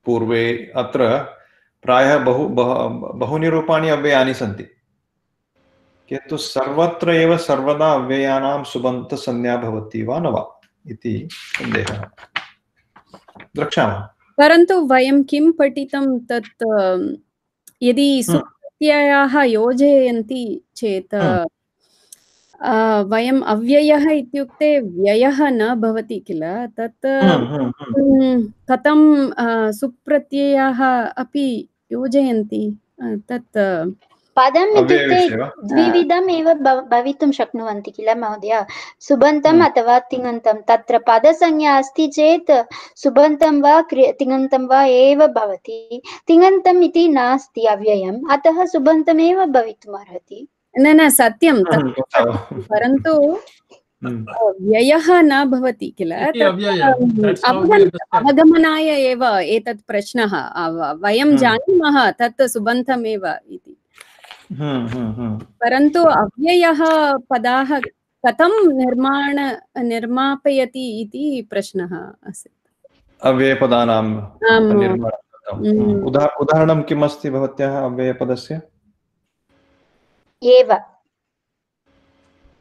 पूर्वे, अत्र प्रायः बहूनि रूपाणि अव्ययानि सन्ति, किन्तु सर्वत्र एव सर्वदा अव्ययानां सुबन्तसंज्ञा भवति वा न वा इति सन्देहः। द्रक्ष्यामः। परन्तु वयं किं पठितं तत् यदि सुप्रत्ययाः योजयन्ति चेत् वयम् अव्ययः इत्युक्ते व्ययः न भवति किल, तत् कथं सुप्रत्ययाः अपि योजयन्ति? तत् पदम् इत्युक्ते द्विविधम् एव भवितुं शक्नुवन्ति किल महोदय, सुबन्तम् अथवा तिङन्तं। तत्र पदसंज्ञा अस्ति चेत् सुबन्तं वा तिङन्तं वा एव भवति, तिङन्तम् इति नास्ति अव्ययम्, अतः सुबन्तमेव भवितुम् अर्हति। न सत्यं, परन्तु व्ययः न भवति किल, अवगमनाय एव एतत् प्रश्नः। वयं जानीमः तत् सुबन्तमेव इति, परन्तु अव्ययः पदाः कथं निर्मापयति इति प्रश्नः आसीत्। अव्ययपदानां निर्माणं उदाहरणं किम् अस्ति भवत्याः अव्ययपदस्य?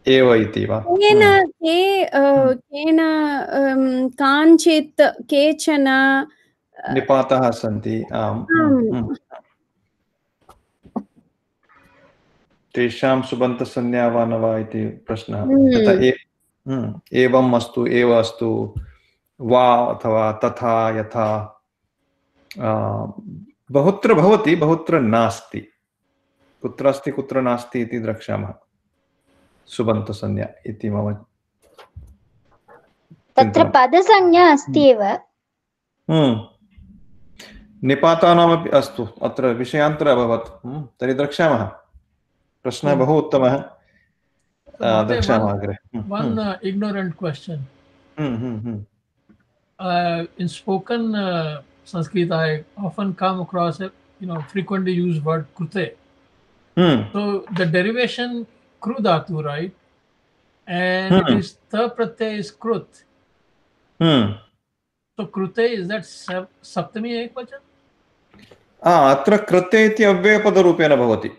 एव इति वा? केन काञ्चित् केचन निपाताः सन्ति, तेषां सुबन्तसंज्ञा वा न वा इति प्रश्नः। एवम् अस्तु, एव अस्तु, वा अथवा तथा, यथा, बहुत्र भवति, बहुत्र नास्ति। कुत्र अस्ति कुत्र नास्ति इति द्रक्ष्यामः सुबन्तसंज्ञा इति मम। तत्र पदसंज्ञा अस्ति एव, निपातानामपि अस्तु, अत्र विषयान्तरः अभवत्, तर्हि द्रक्ष्यामः। प्रश्नः बहु उत्तमः, द्रक्ष्यामः अग्रे। One ignorant question. In spoken Sanskrit, I often come across frequently use word krute. So the derivation kru dhatu, right? And it is the pratyay is krut. So krute, is that saptami ekvachan? अत्र कृते इति अव्ययपदरूपेण भवति।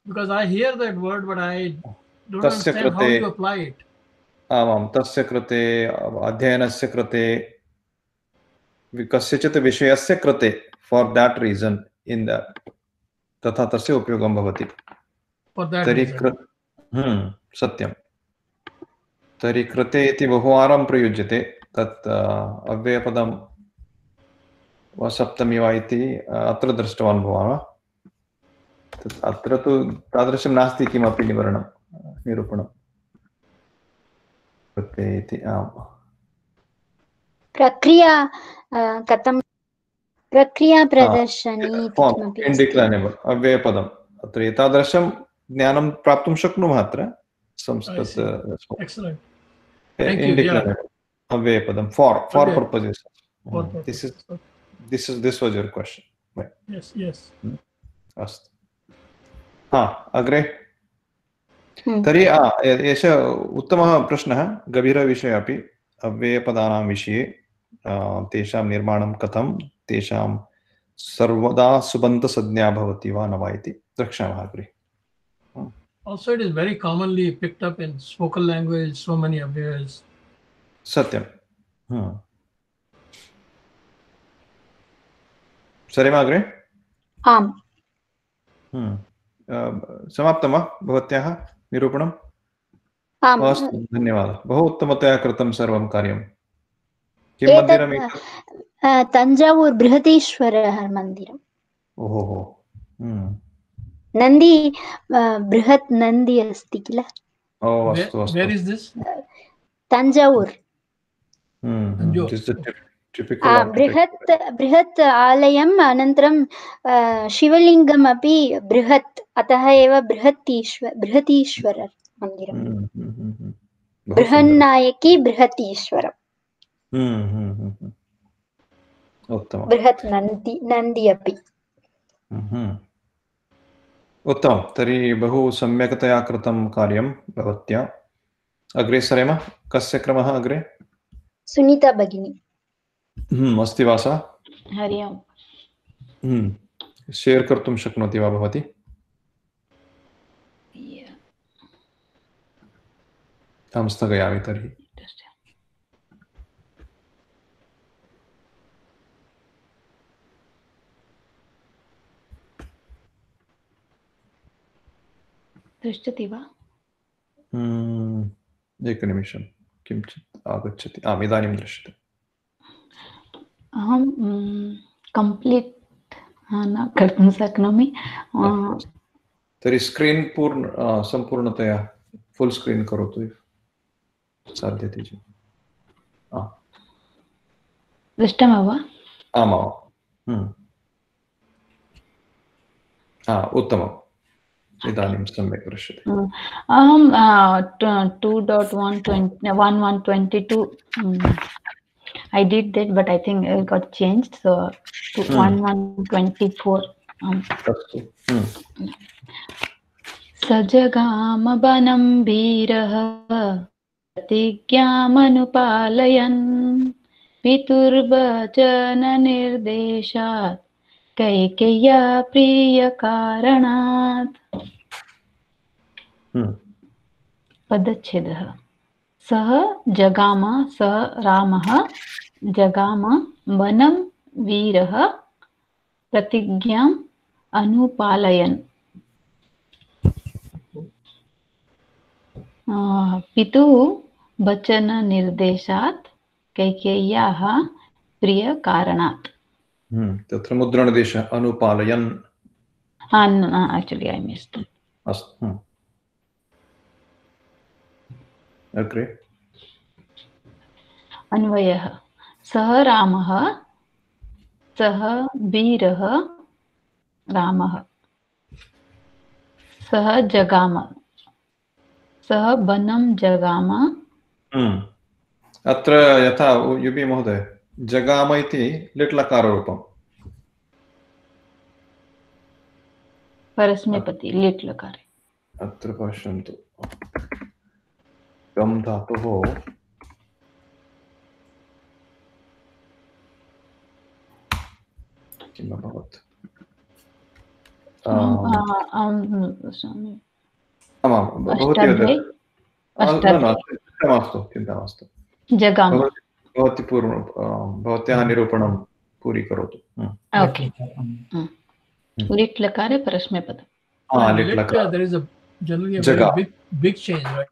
Because I hear that word, but I don't understand how you apply it. आमां, तस्य कृते, अध्ययनस्य कृते, कस्यचित् विषयस्य कृते, for that reason, in that, तथा तस्य उपयोगं भवति। तर्हि सत्यं, तर्हि कृते इति बहुवारं प्रयुज्यते, तत् अव्ययपदं वा सप्तमी वा इति अत्र दृष्टवान् भवान्। अत्र तु तादृशं नास्ति किमपि निरूपणं कृते इति। प्रक्रिया कथं? प्रक्रिया प्रदर्शनी इति किमपि अस्ति। इण्डिक्लैनेबल् अव्ययपदम् अत्र एतादृशं ज्ञानं प्राप्तुं शक्नुमः अत्र Sanskrit Excellent. Thank you. Indeclinable अव्ययपदं for Okay. purposes. For This was your question, right? Yes. अस्तु, अग्रे तर्हि एषः उत्तमः प्रश्नः, गभीरविषयः अपि अव्ययपदानां विषये तेषां निर्माणं कथं, तेषां सर्वदा सुबन्तसंज्ञा भवति वा न वा इति द्रक्ष्यामः अग्रे. Also, it is very commonly picked up in spoken language, so many avyayas. सत्यं. सरेम अग्रे? आम्. समाप्तं वा भवत्याः निरूपणम्? आम्. अस्तु, धन्यवादः. बहु उत्तमतया कृतं सर्वं कार्यं. किं मन्दिरम् एतत्? तञ्जावूर् बृहतीश्वरः मन्दिरम्. ओहो. नन्दी, बृहत् नन्दी अस्ति किल? Where is this? तञ्जावूर्. बृहत् आलयम्, अनन्तरं शिवलिङ्गम् अपि बृहत्, अतः एव बृहतीश्वर मन्दिरम्. बृहन्नायकी बृहतीश्वरम्. बृहत् नन्दी अपि. उत्तमं. तर्हि बहु सम्यक्तया कृतं कार्यं भवत्या. अग्रे सरेम. कस्य क्रमः अग्रे? सुनीता भगिनी. अस्ति वा सा? हरि ओम्. शेर् कर्तुं शक्नोति वा भवती? अहं स्थगयामि तर्हि. दृष्टति वा? एकनिमिषं, किञ्चित् आगच्छति. इदानीं दृश्यते. अहं कम्प्लीट् न कर्तुं शक्नोमि. तर्हि स्क्रीन् सम्पूर्णतया फुल् स्क्रीन् करोतु साध्यते चेत्. दृष्टं वा? आमाम्. उत्तमम्. इदानीं सम्यक् दृश्यते. अहं 2.1.11.22 I did that, but I think it got changed, so to 11.24. सजगाम वनं वीरः प्रतिज्ञामनुपालयन् पितुर्वचन निर्देशात् कैकेय्या प्रियकारणात्. पदच्छेदः. सः जगाम, सः रामः जगाम वनं वीरः प्रतिज्ञाम् अनुपालयन्. पितुः वचननिर्देशात् कैकेय्याः प्रियकारणात्. तत्र मुद्रणदेशः अनुपालयन्. Actually I missed it. अस्तु. अग्रे. अन्वयः. सः रामः, सः वीरः रामः, सः जगाम, सः वनं जगाम. अत्र यथा युबि महोदय जगाम इति लिट्लकाररूपम्. परस्मैपदी लिट्लकारे. अत्र पश्यन्तु, गम् धातुः किम् अभवत्? चिन्ता मास्तु. जगाम. भवत्याः निरूपणं पूरीकरोतु. Okay. लिट्लकारे परस्मैपदम्. There is generally a very big change, right?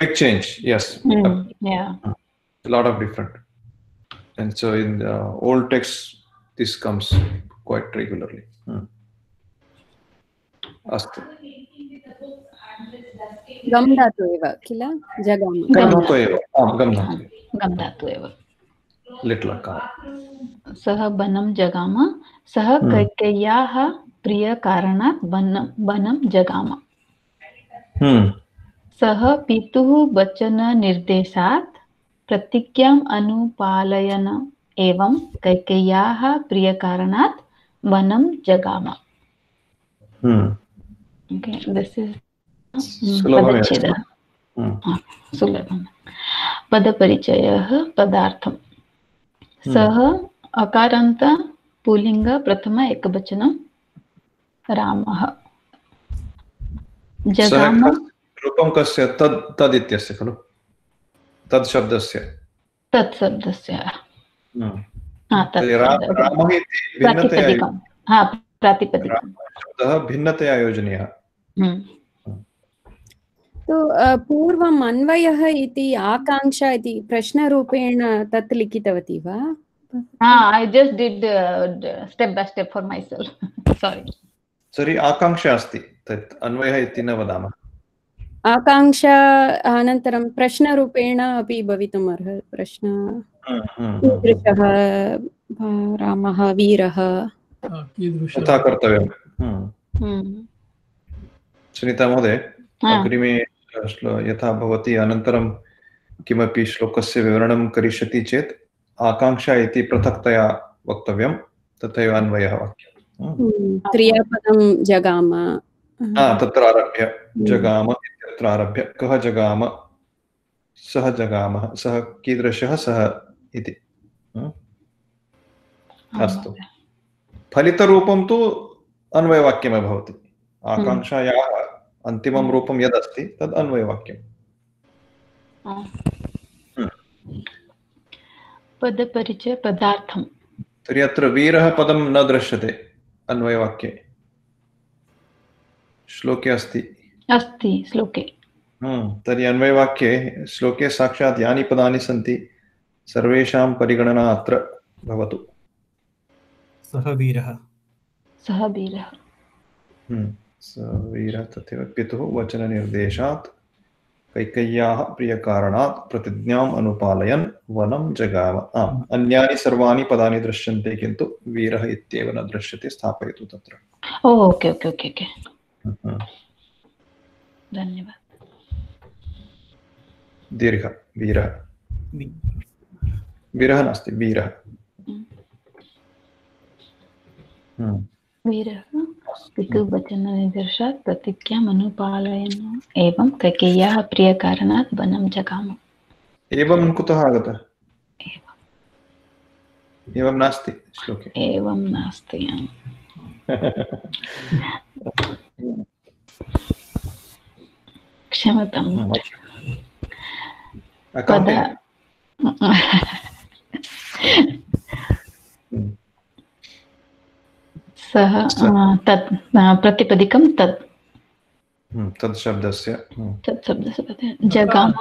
Big change, yes. Yeah. A lot of different. And so in the old texts, this comes quite regularly. Astu. गम धातु एव किल? जगाम. गम धातु एव. गम धातु. गम धातु एव. लिट् लकार सः वनं जगाम सः कैकेय्याः प्रियकारणात् वनं जगाम सः पितुः वचननिर्देशात् प्रतिज्ञाम् अनुपालयन् एवं कैकेय्याः प्रियकारणात् वनं जगाम. Okay, this is पदच्छेदः. सुलभम्. पदपरिचयः पदार्थम्. सः अकारान्त पुल्लिङ्ग प्रथम एकवचनं रामः. जगाम रूपं कस्य तद् इत्यस्य खलु तद् शब्दस्य रामः इति भिन्नतया शब्दः भिन्नतया योजनीयः. तो पूर्वम् अन्वयः इति आकाङ्क्षा इति प्रश्नरूपेण तत् लिखितवती वा? I just did step by step for myself. Sorry. आकाङ्क्षा अस्ति तत् अन्वयः इति न वदामः. आकाङ्क्षा अनन्तरं प्रश्नरूपेण अपि भवितुम् अर्हति. प्रश्न कीदृशः रामः वीरः तथा कर्तव्यं. सुनीता महोदय अग्रिमे यथा भवती अनन्तरं किमपि श्लोकस्य विवरणं करिष्यति चेत् आकाङ्क्षा इति पृथक्तया वक्तव्यं तथैव अन्वयः वाक्यं. क्रियापदं जगाम तत्र आरभ्य जगाम इत्यत्र आरभ्य कः जगाम सः जगामः सः कीदृशः सः इति. अस्तु फलितरूपं तु अन्वयवाक्यमेव भवति. आकाङ्क्षायाः अन्तिमं रूपं यदस्ति तद् अन्वयवाक्यम्. पदपरिचय पदार्थं. तर्हि अत्र वीरः पदं न दृश्यते अन्वयवाक्ये. श्लोके अस्ति श्लोके. तर्हि अन्वयवाक्ये श्लोके साक्षात् यानि पदानि सन्ति सर्वेषां परिगणना अत्र भवतु. सः वीरः स वीरः तथैव पितुः वचननिर्देशात् कैकेय्याः प्रियकारणात् प्रतिज्ञाम् अनुपालयन् वनं जगाम. अन्यानि सर्वाणि पदानि दृश्यन्ते किन्तु वीरः इत्येव न दृश्यते. स्थापयतु तत्र. ओके. धन्यवाद. दीर्घ वीरः वीरः नास्ति वीरः. वीरः पितुवचननिर्देशात् प्रतिज्ञाम् अनुपालयन् एवं कैकेय्याः प्रियकारणात् वनं जगाम. एवं कुतः आगतः? एवं नास्ति श्लोके. एवं नास्ति. क्षम्यतां. सः तत् प्रतिपदिकं तत् शब्दस्य जगाम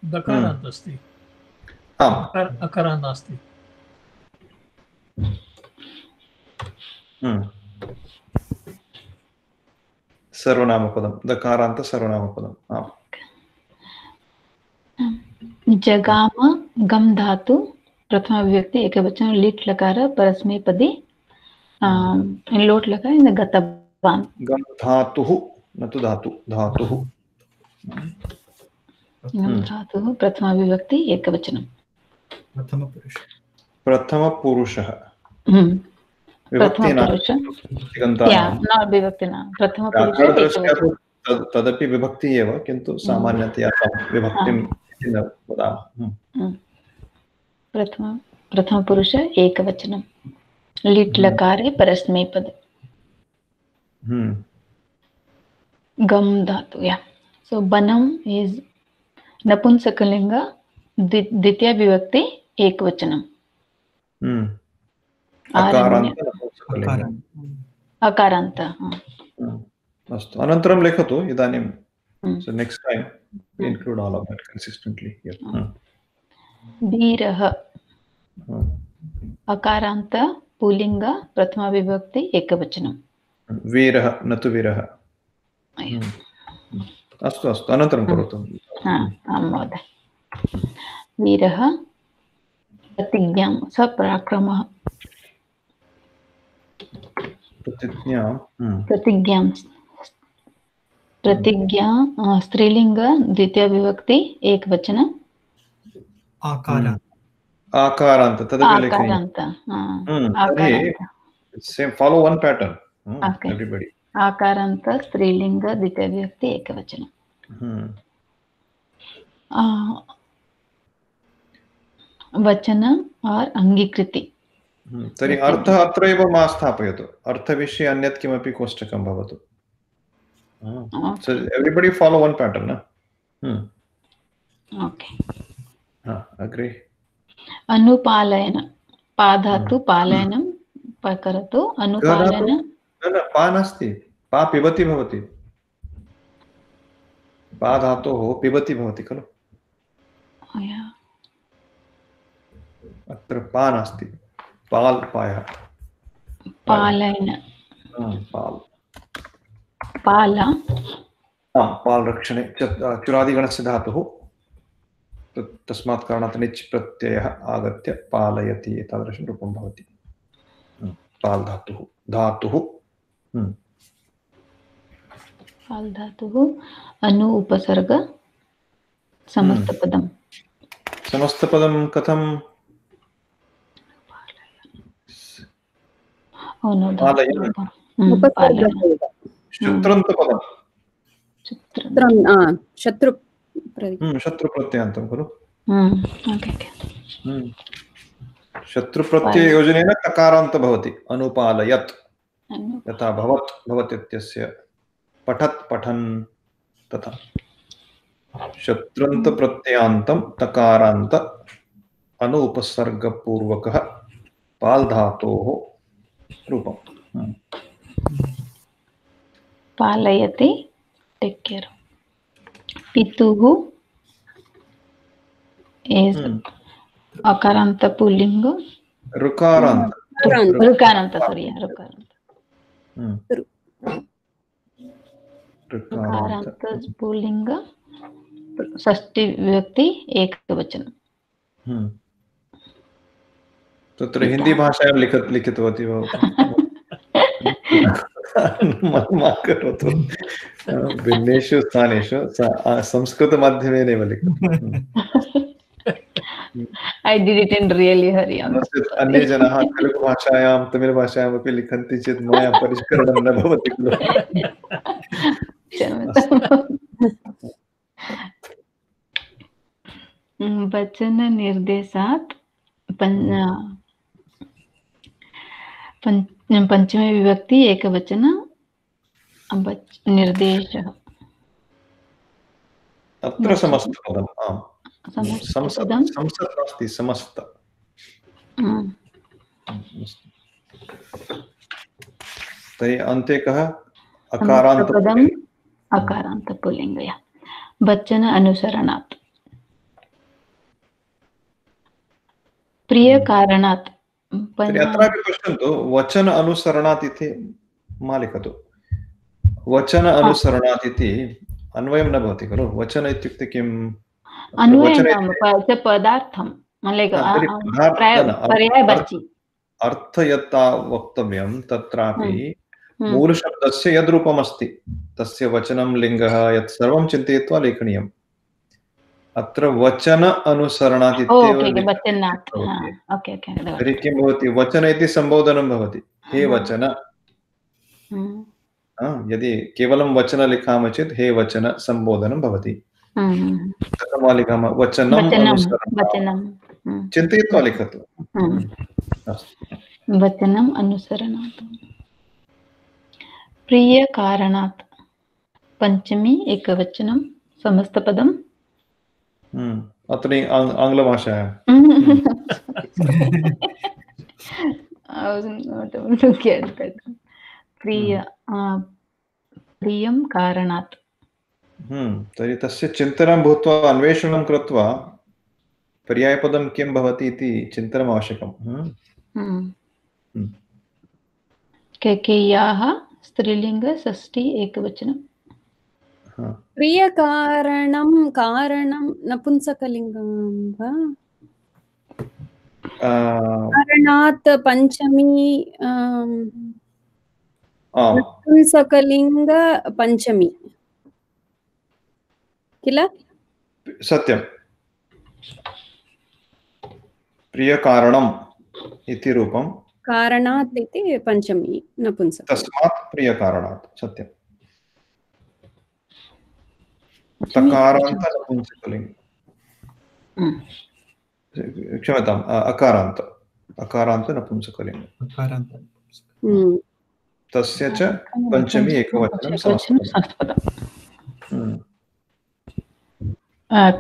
दकारान्त अस्ति. अकारान्त नास्ति. सर्वनामपदं दकारान्त सर्वनामपदम्. जगाम गम धातु प्रथमा विभक्ति एकवचन लिट् लकार परस्मैपदी लोट् लकार गतवान्. गम धातुः न तु धातु. धातुः गम धातुः प्रथमा विभक्ति एकवचनं. प्रथमपुरुषः तदपि विभक्ति एव किन्तु सामान्यतया विभक्तिं न वदामः. प्रथमपुरुष एकवचनं लिट् लकारे परस्मैपदे गम धातु. सो बनम इज नपुंसकलिंग द्वितीय विभक्ति एकवचनम्. अकारान्त. अस्तु अनन्तरं लिखतु इदानीं. So next time include all of that consistently here. वीरः अकारान्त पुल्लिङ्ग प्रथमा विभक्ति एकवचनं. वीरः न तु वीरः. अस्तु अनन्तरं करोतु. आं महोदय. वीरः प्रतिज्ञां सपराक्रमः प्रतिज्ञां प्रतिज्ञा स्त्रीलिंग द्वितीय विभक्ति एकवचन आकारान्त तदपि लेखनीयम् आकारान्त same follow one pattern everybody आकारान्त स्त्रीलिंग द्वितीय विभक्ति एकवचन वचन और अंगीकृति तर्हि अर्थः अत्र एव मा स्थापयतु अर्थविषये अन्यत् किमपि कोष्टकं भवतु so everybody follow one pattern na okay अग्रे अनुपालयन पाधातु पालयनं पकरतु अनुपालन न पा नास्ति पा पिबति भवति पा धातोः पिबति भवति खलु अत्र पा नास्ति पाल पायः पालयन पाल पाल पाल रक्षणे चुरादिगणस्य धातुः तस्मात् कारणात् निच् प्रत्ययः आगत्य पालयति एतादृशं रूपं भवति पाल धातुः पाल धातुः अनु उपसर्ग समस्तपदं कथं शत्रुन्तपदं शत्रुप्रत्ययान्तं खलु शत्रुप्रत्यययोजनेन तकारान्त भवति अनुपालयत् यथा भवत् भवत् इत्यस्य पठत् पठन् तथा शत्रुन्तप्रत्ययान्तं तकारान्त अनु उपसर्गपूर्वकः पाल् धातोः रूपं पालयति टेक केयर पितुः is अकारान्त पुल्लिंग ऋकारान्त sorry ऋकारान्त पुल्लिंग षष्ठी विभक्ति एकवचनं तत्र हिंदी भाषायां लिखितवती वा मा करोतु भिन्नेषु स्थानेषु संस्कृतमाध्यमेनैव लिखतु I did it in really hurry. अन्ये जनाः तेलुगु भाषायां तमिळ् भाषायामपि लिखन्ति चेत् मया परिष्करणं न भवति खलु वचन निर्देशात् पंचमी विभक्ति एकवचन निर्देशः अत्र समस्तपदम् आम् संसत् नास्ति समस्त तर्हि अन्ते कः अकारान्त पुल्लिङ्गः वचन अनुसरणात् प्रियकारणात् अत्रापि पश्यन्तु वचन अनुसरणात् इति मा लिखतु वचन अनुसरणात् इति अन्वयं न भवति खलु वचन इत्युक्ते किम् पदार्थं अर्थ यथा वक्तव्यं तत्रापि मूलशब्दस्य यद्रूपमस्ति तस्य वचनं लिङ्गः यत् सर्वं चिन्तयित्वा लेखनीयम् अत्र वचन अनुसरणात् तर्हि किं भवति वचन इति सम्बोधनं भवति हे वचन यदि केवलं वचन लिखामः चेत् हे वचन सम्बोधनं भवति कथं वा लिखामः वचनं चिन्तयित्वा लिखतु वचनम् अनुसरणात् प्रियकारणात् पंचमी एकवचनं समस्तपदम् अत्र आङ्ग्लभाषायां प्रियं कारणात् तर्हि तस्य चिन्तनं भूत्वा अन्वेषणं कृत्वा पर्यायपदं किं भवति इति चिन्तनम् आवश्यकम् कैकेय्याः स्त्रीलिङ्ग षष्ठी एकवचनं प्रियकारणं कारणं नपुंसकलिङ्गं वा कारणात् पञ्चमी नपुंसकलिङ्ग पञ्चमी किल सत्यं प्रियकारणम् इति रूपं कारणात् इति पञ्चमी नपुंसक तस्मात् प्रियकारणात् सत्यं तकारान्त नपुंसकलिङ्ग क्षम्यताम् अकारान्त नपुंसकलिङ्ग तस्य च पञ्चमी एकवचनं संस्पदम्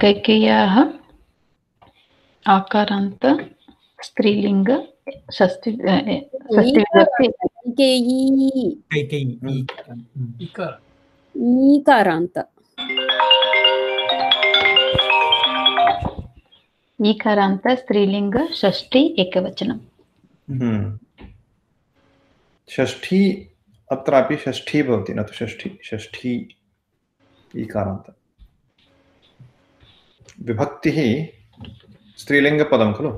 कैकेय्याः आकारान्त स्त्रीलिङ्ग षष्ठी विभक्ति ईकारान्त ईकारान्त स्त्रीलिङ्ग षष्ठी एकवचनं षष्ठी अत्रापि षष्ठी भवति न तु षष्ठी ईकारान्त विभक्तिः स्त्रीलिङ्गपदं खलु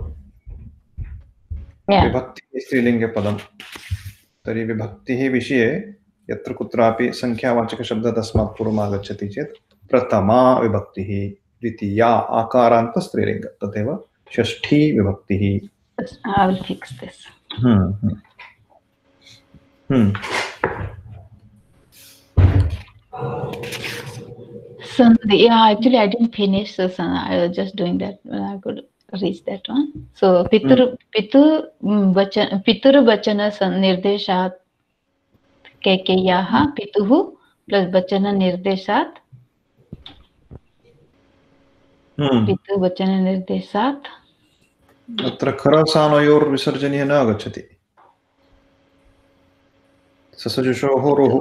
विभक्तिः स्त्रीलिङ्गपदं तर्हि विभक्तिः विषये यत्र कुत्रापि संख्यावाचकशब्दः तस्मात् पूर्वम् आगच्छति चेत् प्रथमा विभक्तिः द्वितीया आकारान्त स्त्रीलिङ्ग तथैव षष्ठी विभक्तिः I will fix this. Sandhi, yeah, actually I didn't finish this and I was just doing that. I could reach that one. So pitur bachana nirdeshat कैकेय्याः पितुः प्लस वचन निर्देशात् पितुः वचन निर्देशात् अत्र खरसानयोर् विसर्जनीय न आगच्छति ससजुषोः रोः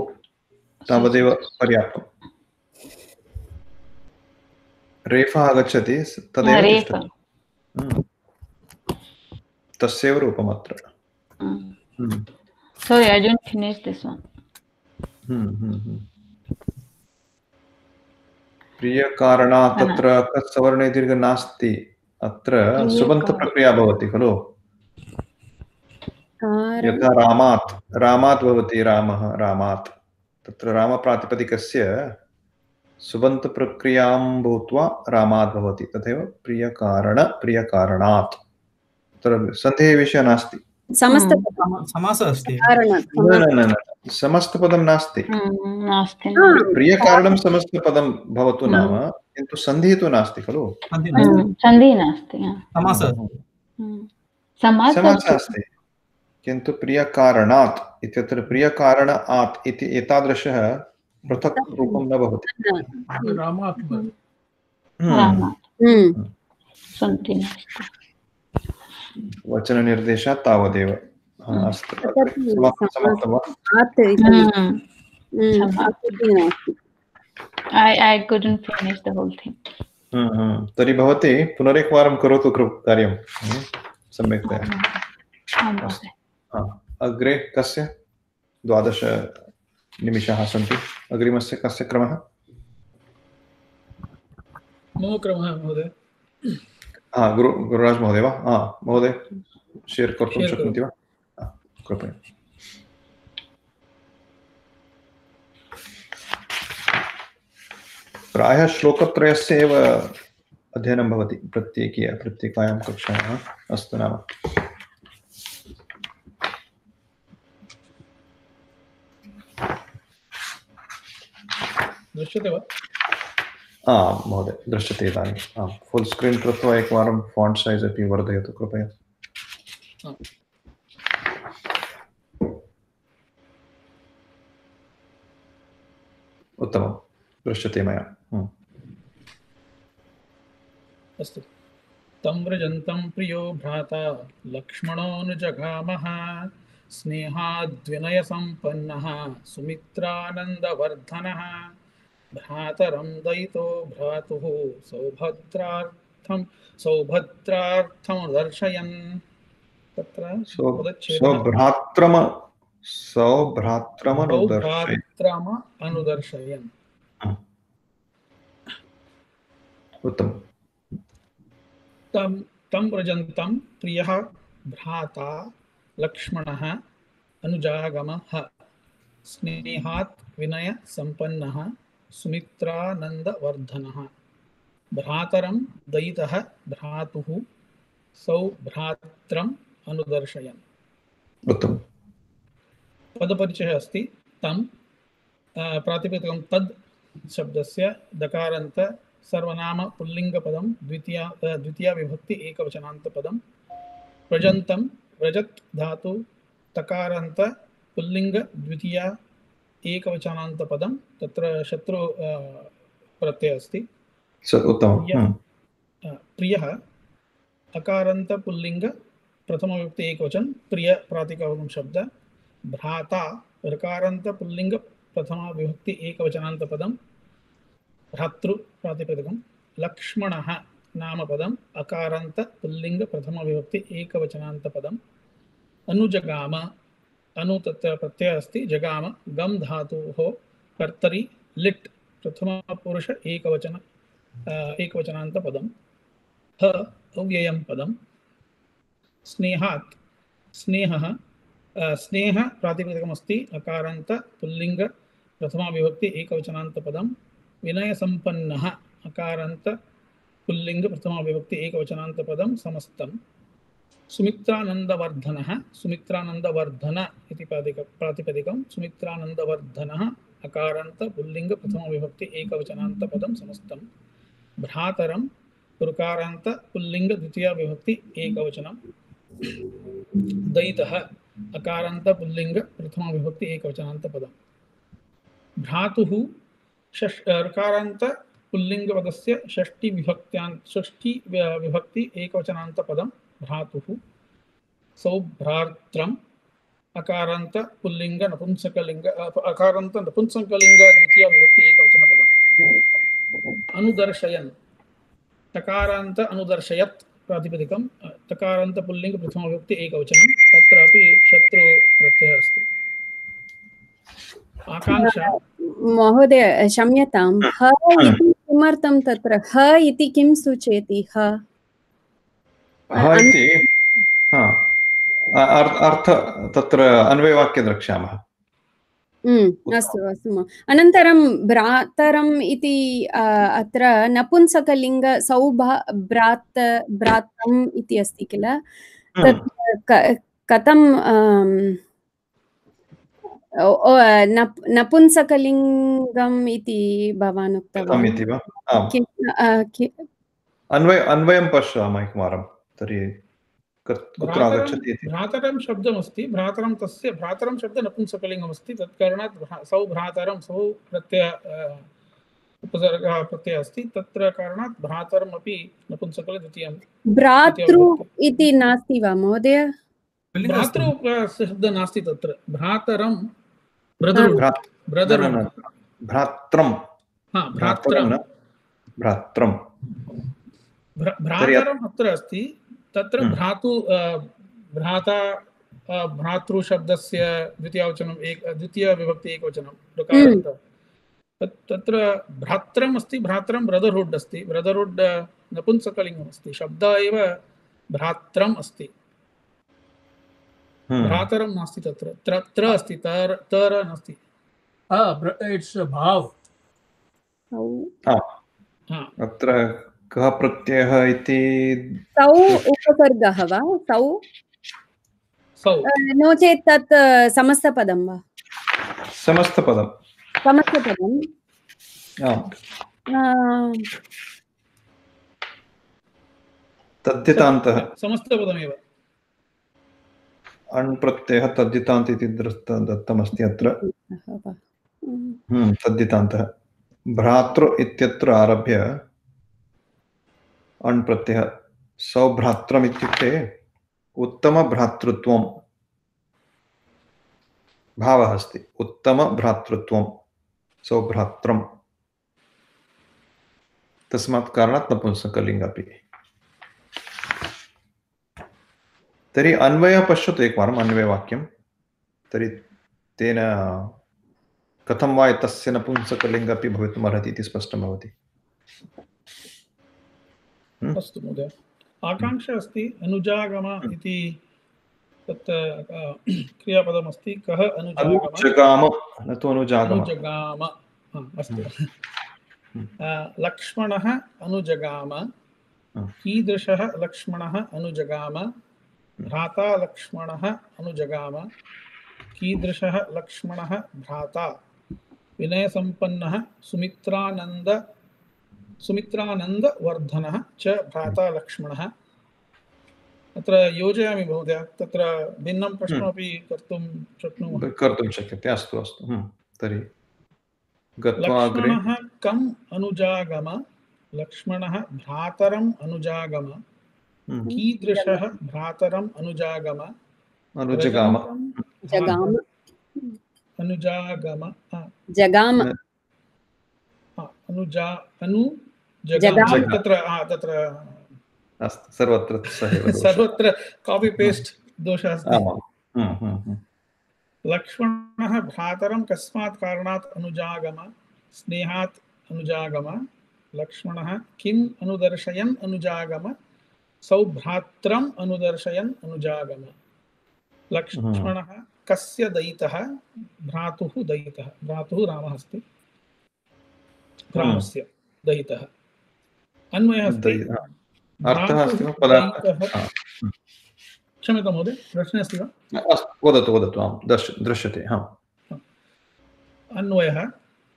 तावदेव पर्याप्तम् रेफः आगच्छति तदेव तिष्ठति तस्यैव रूपम् अत्र Sorry, I didn't finish this one. प्रियकारणात् तत्र कत्सवर्णे दीर्घ नास्ति अत्र सुबन्तप्रक्रिया भवति खलु यथा रामात् भवति रामः रामात् तत्र रामप्रातिपदिकस्य सुबन्तप्रक्रियां भूत्वा रामात् भवति तथैव प्रियकारणात् तत्र सन्धेः विषयः नास्ति समासः अस्ति न समस्तपदं नास्ति प्रियकारणं समस्तपदं भवतु नाम किन्तु सन्धिः तु नास्ति खलु सन्धिः नास्ति समासः अस्ति किन्तु प्रियकारणात् इत्यत्र प्रियकारणात् इति एतादृशः पृथक् रूपं न भवति वचननिर्देशात् तावदेव अस्तु समाप्तं वा I couldn't finish the whole thing. तर्हि भवती पुनरेकवारं करोतु कार्यं सम्यक्तया अग्रे कस्य 12 निमिषाः सन्ति अग्रिमस्य कस्य क्रमः मम क्रमः महोदय गुरुराज महोदय वा महोदय शेर् कर्तुं शक्नोति वा कृपया प्रायः श्लोकत्रयस्य एव अध्ययनं भवति प्रत्येकायां कक्षायां अस्तु नाम दृश्यते वा महोदय दृश्यते इदानीं फुल् स्क्रीन् कृत्वा एकवारं फाण्ट् सैज़् अपि वर्धयतु कृपया उत्तमं दृश्यते मया अस्तु तं व्रजन्तं प्रियो भ्राता लक्ष्मणोऽनुजगामः स्नेहाद्विनयसम्पन्नः सुमित्रानन्दवर्धनः भ्रातरं दयितो भ्रातुः सौभद्रार्थमुदर्शयन् तत्र सौभ्रात्रमनुदर्शयन् उत्तमं तं व्रजन्तं प्रियः भ्राता लक्ष्मणः अनुजागमः स्नेहात् विनयसम्पन्नः सुमित्रानन्दवर्धनः भ्रातरं दयितः भ्रातुः सौभ्रात्रम् अनुदर्शयन्। उत्तमम्। पदपरिचयः अस्ति। तं प्रातिपदिकं तद् शब्दस्य दकारान्त सर्वनाम पुल्लिङ्गपदं द्वितीया विभक्ति एकवचनान्तपदं। व्रजन्तं व्रजत् धातु तकारान्त पुल्लिङ्ग द्वितीया एकवचनान्तपदं। तत्र शत्रु प्रत्ययः अस्ति। उत्तमम्। प्रियः अकारान्त पुल्लिङ्ग प्रथमविभक्ति एकवचन प्रिय प्रातिपदिकं शब्द। भ्राता ऋकारान्त पुल्लिङ्ग प्रथमा विभक्ति एकवचनान्तपदं भ्रातृ प्रातिपदिकं। लक्ष्मणः नामपदम् अकारान्त पुल्लिङ्ग प्रथमा विभक्ति एकवचनान्तपदम्। अनुजगाम अनु तत्र प्रत्ययः अस्ति। जगाम गम धातोः कर्तरि लिट् प्रथमा पुरुष एकवचनान्तपदं। ह अव्ययं पदं। स्नेहात् स्नेहः स्नेह प्रातिपदिकमस्ति अकारान्त पुल्लिङ्ग प्रथमा विभक्ति एकवचनान्तपदं। विनयसम्पन्नः अकारान्त पुल्लिङ्ग प्रथमा विभक्ति एकवचनान्तपदं समस्तं। सुमित्रानन्दवर्धनः सुमित्रानन्दवर्धन इति प्रातिपदिकं। सुमित्रानन्दवर्धनः अकारान्त पुल्लिङ्ग प्रथमा विभक्ति एकवचनान्तपदं समस्तं। भ्रातरं ऋकारान्त पुल्लिङ्ग द्वितीया विभक्ति एकवचनं। दयितः अकारान्त पुल्लिङ्ग प्रथमा विभक्ति एकवचनान्तपदं। भ्रातुः ऋकारान्त पुल्लिङ्गपदस्य षष्ठी विभक्ति एकवचनान्तपदं भ्रातुः। सौभ्रात्रम् अकारान्त पुल्लिङ्ग नपुंसकलिङ्ग अकारान्त नपुंसकलिङ्ग द्वितीया विभक्ति एकवचनपदम्। अनुदर्शयन् तकारान्त अनुदर्शयत् प्रातिपदिकं। तकारान्त पुल्लिङ्ग प्रथमा विभक्ति एकवचनं। तत्रापि शत्रु प्रत्ययः अस्ति। आकांक्षा महोदय क्षम्यतां। ह इति किमर्थं तत्र ह इति किं सूचयति? ह इति अर्थ तत्र अन्वयवाक्ये द्रक्ष्यामः। अस्तु अस्तु। अनन्तरं भ्रातरम् इति अत्र नपुंसकलिङ्ग भ्रात्रम् इति अस्ति किल? तत् कथं नपुंसकलिङ्गम् इति भवान् उक्तवान् इति वा? अन्वयं पश्यामः एकवारं। तर्हि कुत्र आगच्छति इति। भ्रातरं शब्दमस्ति। भ्रातरं तस्य भ्रातरं शब्द नपुंसकलिङ्गमस्ति। तत् कारणात् सौ भ्रातरं सौ उपसर्गः प्रत्ययः अस्ति। तत्र कारणात् भ्रातरम् अपि नपुंसकलिङ्ग द्वितीयं। भ्रातृ इति नास्ति वा महोदय? भ्रातृ शब्द नास्ति तत्र। भ्रातरं भ्रात्रं भ्रातरम् अत्र अस्ति। तत्र भ्राता भ्रातृ शब्दस्य द्वितीया विभक्ति एकवचनं ऋकारान्त। तत्र भ्रात्रम् अस्ति। भ्रात्रं ब्रदर्हुड् अस्ति। ब्रदर्हुड् नपुंसकलिङ्गमस्ति। शब्दः एव भ्रात्रम् अस्ति। भ्रातरं नास्ति तत्र। त्र अस्ति। तर नास्ति। इट्स् भाव। अत्र कः प्रत्ययः इति? सौ उपसर्गः वा? सौ नो चेत् तत् समस्तपदं वा? समस्तपदं। तद्धितान्तः समस्तपदमेव। अण् प्रत्ययः तद्धितान्त इति दत्तमस्ति अत्र। तद्धितान्तः। भ्रातृ इत्यत्र आरभ्य अण् प्रत्ययः। सौभ्रात्रम् इत्युक्ते उत्तमभ्रातृत्वं भावः अस्ति। उत्तमभ्रातृत्वं सौभ्रात्रम्। तस्मात् कारणात् नपुंसकलिङ्ग अपि। तर्हि अन्वयः पश्यतु एकवारम्। अन्वयवाक्यं तर्हि तेन कथं वा तस्य नपुंसकलिङ्ग अपि भवितुम् अर्हति इति स्पष्टं भवति। अस्तु महोदय। आकाङ्क्षा अस्ति अनुजागम इति तत् क्रियापदमस्ति कः अनुजगाम न तु अनुजागम अनुजगाम अस्तु लक्ष्मणः अनुजगाम कीदृशः लक्ष्मणः अनुजगाम भ्राता लक्ष्मणः अनुजगाम कीदृशः लक्ष्मणः भ्राता विनयसम्पन्नः सुमित्रानन्दवर्धनः च भ्राता लक्ष्मणः। अत्र योजयामि महोदय, तत्र भिन्नं प्रश्नमपि कर्तुं शक्नुमः। कर्तुं शक्यते। अस्तु अस्तु तर्हि गत्वा अग्रे। लक्ष्मणः कम् अनुजागम लक्ष्मणः भ्रातरम् अनुजागम कीदृशः भ्रातरम् अनुजागम अनुजगाम जगाम अनुजागम जगाम अनुजगाम तत्र अस्तु सर्वत्र सर्वत्र कापि पेस्ट दोषः अस्ति। लक्ष्मणः भ्रातरं कस्मात् कारणात् अनुजागम स्नेहात् अनुजागम लक्ष्मणः किम् अनुदर्शयन् अनुजागम सौभ्रात्रम् अनुदर्शयन् अनुजागम लक्ष्मणः कस्य दयितः भ्रातुः दयितः भ्रातुः रामः अस्ति रामस्य दयितः अन्वयः अस्ति अर्थः अस्ति वा पदार्थः क्षम्यतां महोदय प्रश्नः अस्ति वा अस्तु वदतु वदतु आं दृश्यते अन्वयः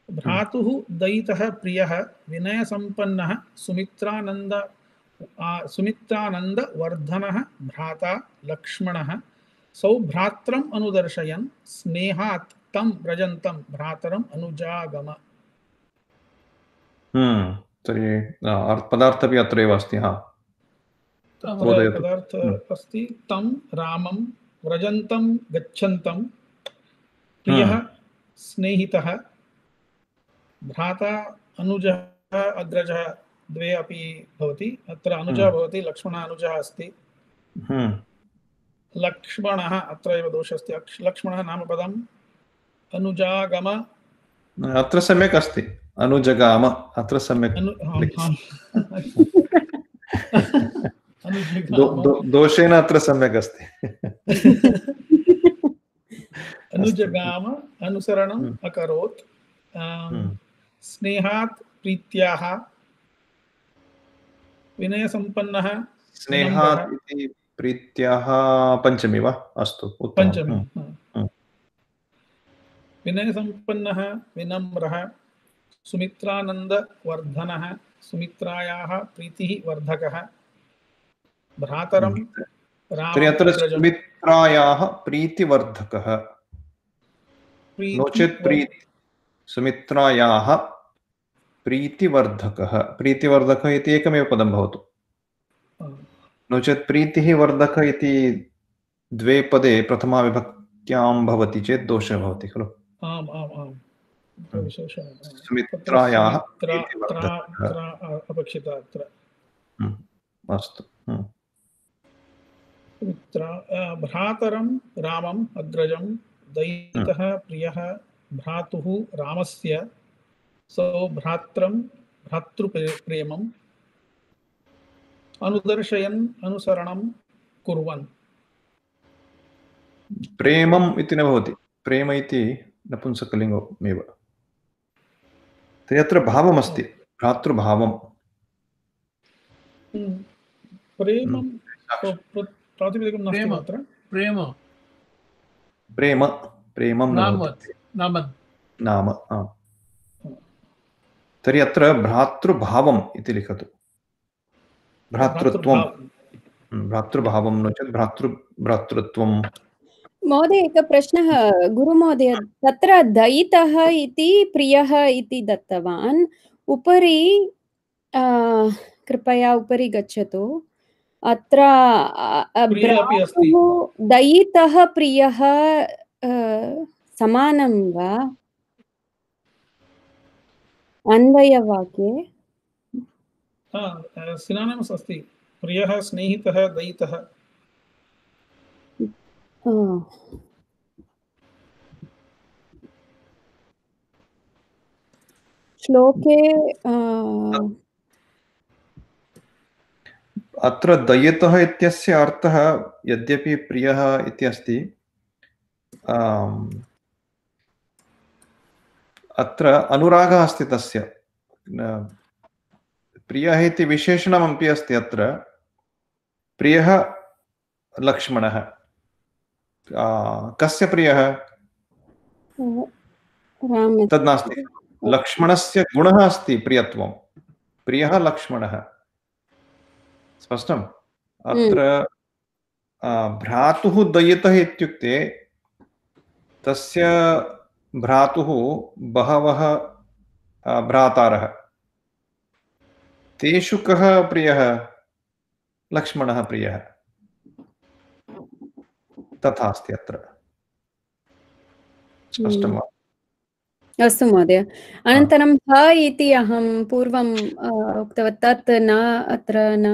भ्रातुः दयितः प्रियः विनयसम्पन्नः सुमित्रानन्दवर्धनः भ्राता लक्ष्मणः सौभ्रात्रम् अनुदर्शयन् स्नेहात् तं व्रजन्तं भ्रातरम् अनुजागम। तर्हि पदार्थः अत्रैव अस्ति। पदार्थ अस्ति तं रामं व्रजन्तं गच्छन्तं प्रियः स्नेहितः भ्राता अनुजः अग्रजः द्वे अपि भवति। अत्र अनुजः भवति लक्ष्मणः अनुजः अस्ति। लक्ष्मणः अत्र एव दोषः अस्ति लक्ष्मणः नामपदम् अनुजागम अत्र सम्यक् अस्ति अनुजगाम अत्र सम्यक् दोषेण अत्र सम्यक् अस्ति। अनुजगाम अनुसरणम् अकरोत् स्नेहात् प्रीत्याः विनयसम्पन्नः स्नेहात् इति प्रीत्याः पञ्चमी वा अस्तु पञ्चमी विनयसम्पन्नः विनम्रः सुमित्रानन्दवर्धनः सुमित्रायाः प्रीतिः वर्धकः भ्रातरं सुमित्रायाः प्रीतिवर्धकः नो चेत् सुमित्रायाः प्रीतिवर्धकः प्रीतिवर्धकः इति एकमेव पदं भवतु नो चेत् प्रीतिः वर्धकः इति द्वे पदे प्रथमा विभक्त्यां भवति चेत् दोषः भवति खलु। आम् आम् आम् सुमित्रायाः अपेक्षिता अत्र अस्तु भ्रातरं रामम् अग्रजं दयितः प्रियः भ्रातुः रामस्य सौभ्रात्रं भ्रातृप्रेमम् अनुदर्शयन् अनुसरणं कुर्वन्। प्रेमम् इति न भवति प्रेम इति नपुंसकलिङ्गमेव। तर्हि अत्र भावमस्ति भ्रातृभावं प्रेमं प्रातिपदिकं नास्ति अत्र प्रेम प्रेम प्रेमं नाम तर्हि अत्र भ्रातृभावम् इति लिखतु भ्रातृत्वं भ्रातृभावं नो चेत् भ्रातृत्वं। महोदय एकः प्रश्नः गुरुमहोदय तत्र दयितः इति प्रियः इति दत्तवान् उपरि कृपया उपरि गच्छतु अत्र दयितः प्रियः समानं वा अन्वयवाक्ये सिनोनिमस् अस्ति प्रियः स्नेहितः दयितः श्लोके अत्र दयितः इत्यस्य अर्थः यद्यपि प्रियः इति अस्ति, अत्र अनुरागः अस्ति तस्य। प्रियः इति विशेषणमपि अस्ति अत्र। प्रियः लक्ष्मणः। कस्य प्रियः? तद् नास्ति। लक्ष्मणस्य गुणः अस्ति प्रियत्वं। प्रियः लक्ष्मणः। स्पष्टम्? अत्र भ्रातुः दयितः इत्युक्ते तस्य भ्रातुः बहवः भ्रातारः। तेषु कः प्रियः? लक्ष्मणः प्रियः। तथा अस्ति अत्र। स्पष्टं वा? अस्तु महोदय। अनन्तरं ह इति अहं पूर्वम् उक्तवती, तत् न अत्र न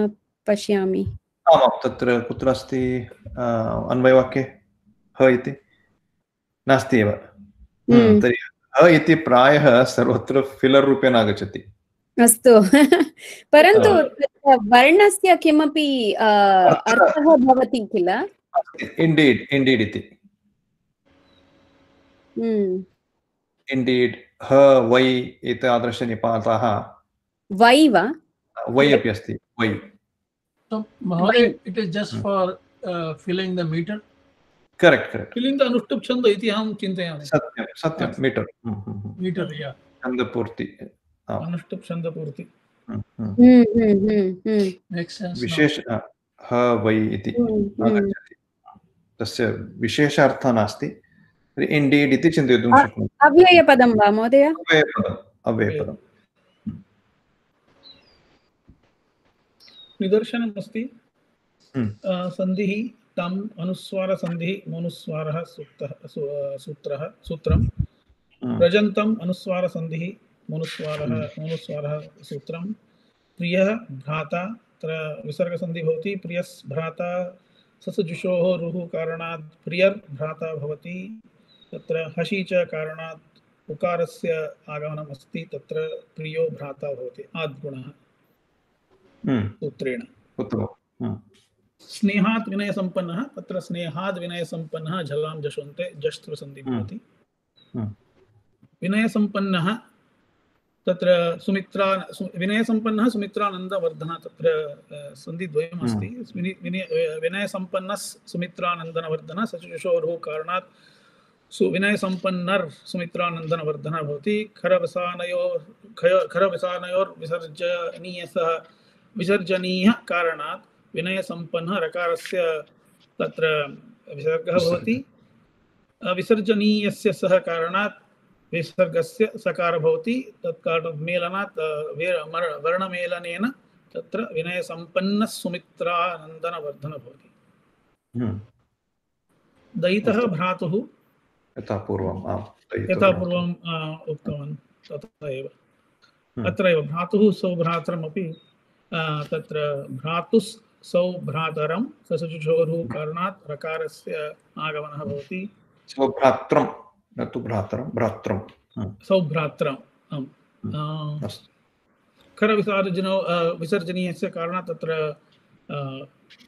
पश्यामि। आमां, तत्र कुत्र अस्ति अन्वयवाक्ये ह इति? नास्ति एव। तर्हि ह इति प्रायः सर्वत्र फिलर् रूपेण आगच्छति। अस्तु। परन्तु वर्णस्य किमपि अर्थः भवति किल? इण्डीड् इति। इण्डीड्, ह, वै एतादृशनिपाताः। वै वा? वै अपि अस्ति, वै। So, Mahoday, it is just for filling the meter? Correct. Filling the anushtup chanda iti aham chintayami. Satyam, meter. Meter, yeah. Chandapurti. Anushtup chanda purti. Makes sense. विशेष ह वै इति आगच्छति। तस्य विशेष अर्थः नास्ति। इण्डीड् इति चिन्तयितुं शक्नोति। अव्ययपदं वा महोदय? अव्ययपदम्। निदर्शनम् अस्ति। सन्धिः तम् अनुस्वार सन्धिः मनुस्वारः सूत्रं रजन्तम् अनुस्वार सन्धिः मनुस्वारः सूत्रं प्रियः भ्राता तत्र विसर्ग संधि भवति प्रियस् भ्राता ससजुषोः रुः कारणात् प्रियर् भ्राता भवति तत्र हसि च कारणात् उकारस्य आगमनम् अस्ति तत्र प्रियो भ्राता भवति आद्गुणः सूत्रेण स्नेहात् विनय संपन्नः तत्र स्नेहाद् विनय संपन्नः झलां जशोन्ते जष्ट्र संधि भवति विनय संपन्नः तत्र सुमित्रा विनय संपन्नः सुमित्रानन्दवर्धनः तत्र संधि द्वयम् अस्ति विनय संपन्नः सुमित्रानन्दवर्धनः सचुषोरुः कारणात् विनय संपन्नर् सुमित्रानन्दवर्धनः भवति खरवसानयोर् विसर्जनीयः कारणात् विनय संपन्नः रकारस्य तत्र विसर्गः भवति विसर्जनीयस्य सह कारणात् विसर्गस्य सकार भवति तत्कारणात् मेलनात् वर्णमेलनेन तत्र विनय संपन्नः सुमित्रानन्दवर्धनः भवति दयितः भ्रातुः यथा पूर्वम् उक्तवान् तथा एव अत्रैव भ्रातुः सौभ्रातरमपि तत्र भ्रातुस् सौभ्रातरं ससजुषोरुः कारणात् रकारस्य आगमनः भवति सौभ्रात्रं न तु भ्रातरं भ्रात्रं सौभ्रात्रं खरविसर्जनो विसर्जनीयस्य कारणात् तत्र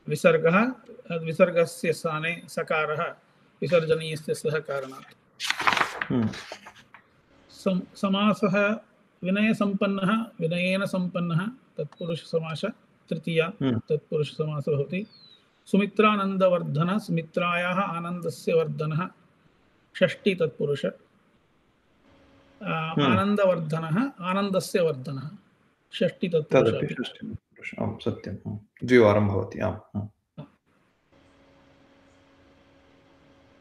विसर्गः विसर्गस्य स्थाने सकारः विसर्जनीयस्य सह कारणात् समासः विनय संपन्नः विनयेन संपन्नः तत्पुरुष समास तृतीया तत्पुरुष समास भवति सुमित्रानन्दवर्धनः सुमित्रायाः आनन्दस्य वर्धनः षष्ठी तत्पुरुष आनन्दवर्धनः आनन्दस्य वर्धनः षष्ठी तत्पुरुष सत्यं द्विवारं भवति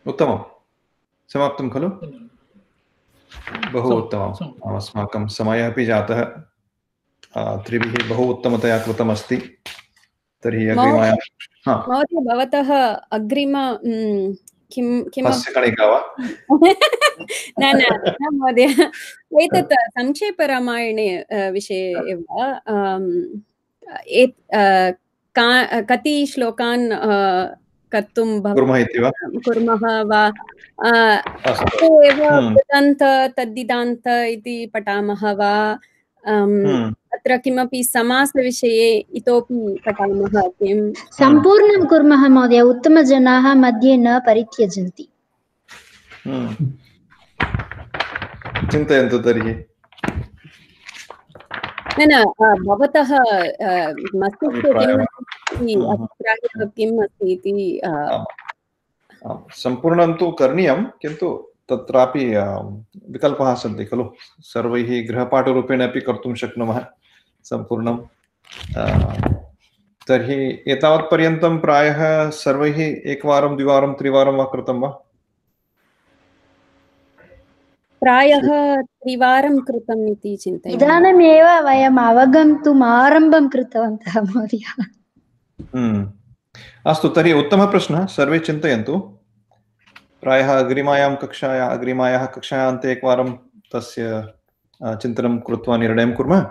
उत्तमं समाप्तं खलु बहु उत्तमम् अस्माकं समयः अपि जातः त्रिभिः बहु उत्तमतया कृतमस्ति तर्हि अग्रिमायां महोदय भवतः अग्रिम किं कणिका वा न महोदय एतत् संक्षेपरामायणे विषये एव कति श्लोकान् कर्तुं कुर्मः वा एव कृदन्त तद्दिदान्त इति पठामः वा अत्र किमपि समासविषये इतोपि पठामः किं सम्पूर्णं कुर्मः महोदय। उत्तमजनाः मध्ये न परित्यजन्ति। चिन्तयन्तु तर्हि। न भवतः मस्तिष्के किम् अभिप्रायः किम् अस्ति इति सम्पूर्णं तु करणीयं, किन्तु तत्रापि विकल्पाः सन्ति खलु। सर्वैः गृहपाठरूपेण अपि कर्तुं शक्नुमः सम्पूर्णं। तर्हि एतावत्पर्यन्तं प्रायः सर्वैः एकवारं द्विवारं त्रिवारं वा कृतं वा? प्रायः त्रिवारं कृतम् इति चिन्तयामि। इदानीमेव वयम् अवगन्तुम् आरम्भं कृतवन्तः महोदय। अस्तु, तर्हि उत्तमः प्रश्नः। सर्वे चिन्तयन्तु। प्रायः अग्रिमायां कक्षायाः अन्ते एकवारं तस्य चिन्तनं कृत्वा निर्णयं कुर्मः।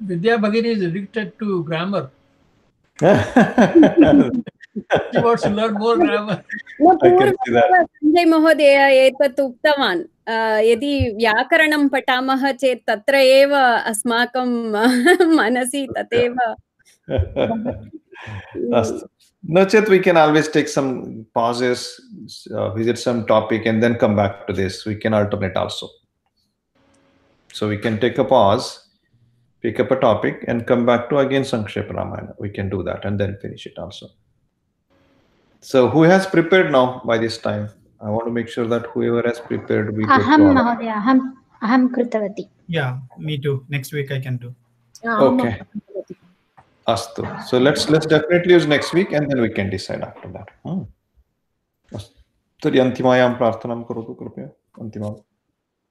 Vidya Bhagini is addicted to grammar. She wants to learn more grammar. Sanjaya महोदय एतत् उक्तवान्, यदि व्याकरणं पठामः चेत् तत्र एव अस्माकं मनसि तदेव। No chet, we can always take some pauses, visit some topic and then come back to this. We can alternate also. So we can take a pause, pick up a topic and come back to again Sankshepa Ramayana. We can do that and then finish it also. So who has prepared now by this time? I want to make sure that whoever has prepared, we aham mahodaya, aham kritavati. Yeah, me too. Next week I can do. Okay. Astu. So let's definitely use next week and then we can decide after that. Tari antimayam prarthanam karotu kripaya. Antimam.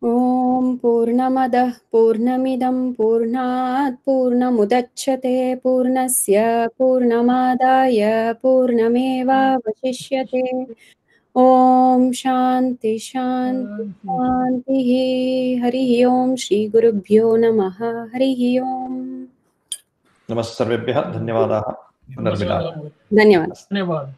Om Purnamadah Purnamidam Purnat Purnamudachyate Purnasya Purnamadaya Purnameva Vashishyate. Om Shanti Shanti Shanti. Hari Om Shri Gurubhyo Namaha. Hari Om. Namaste sarvebhyah. Dhanyavadah. Dhanyavad.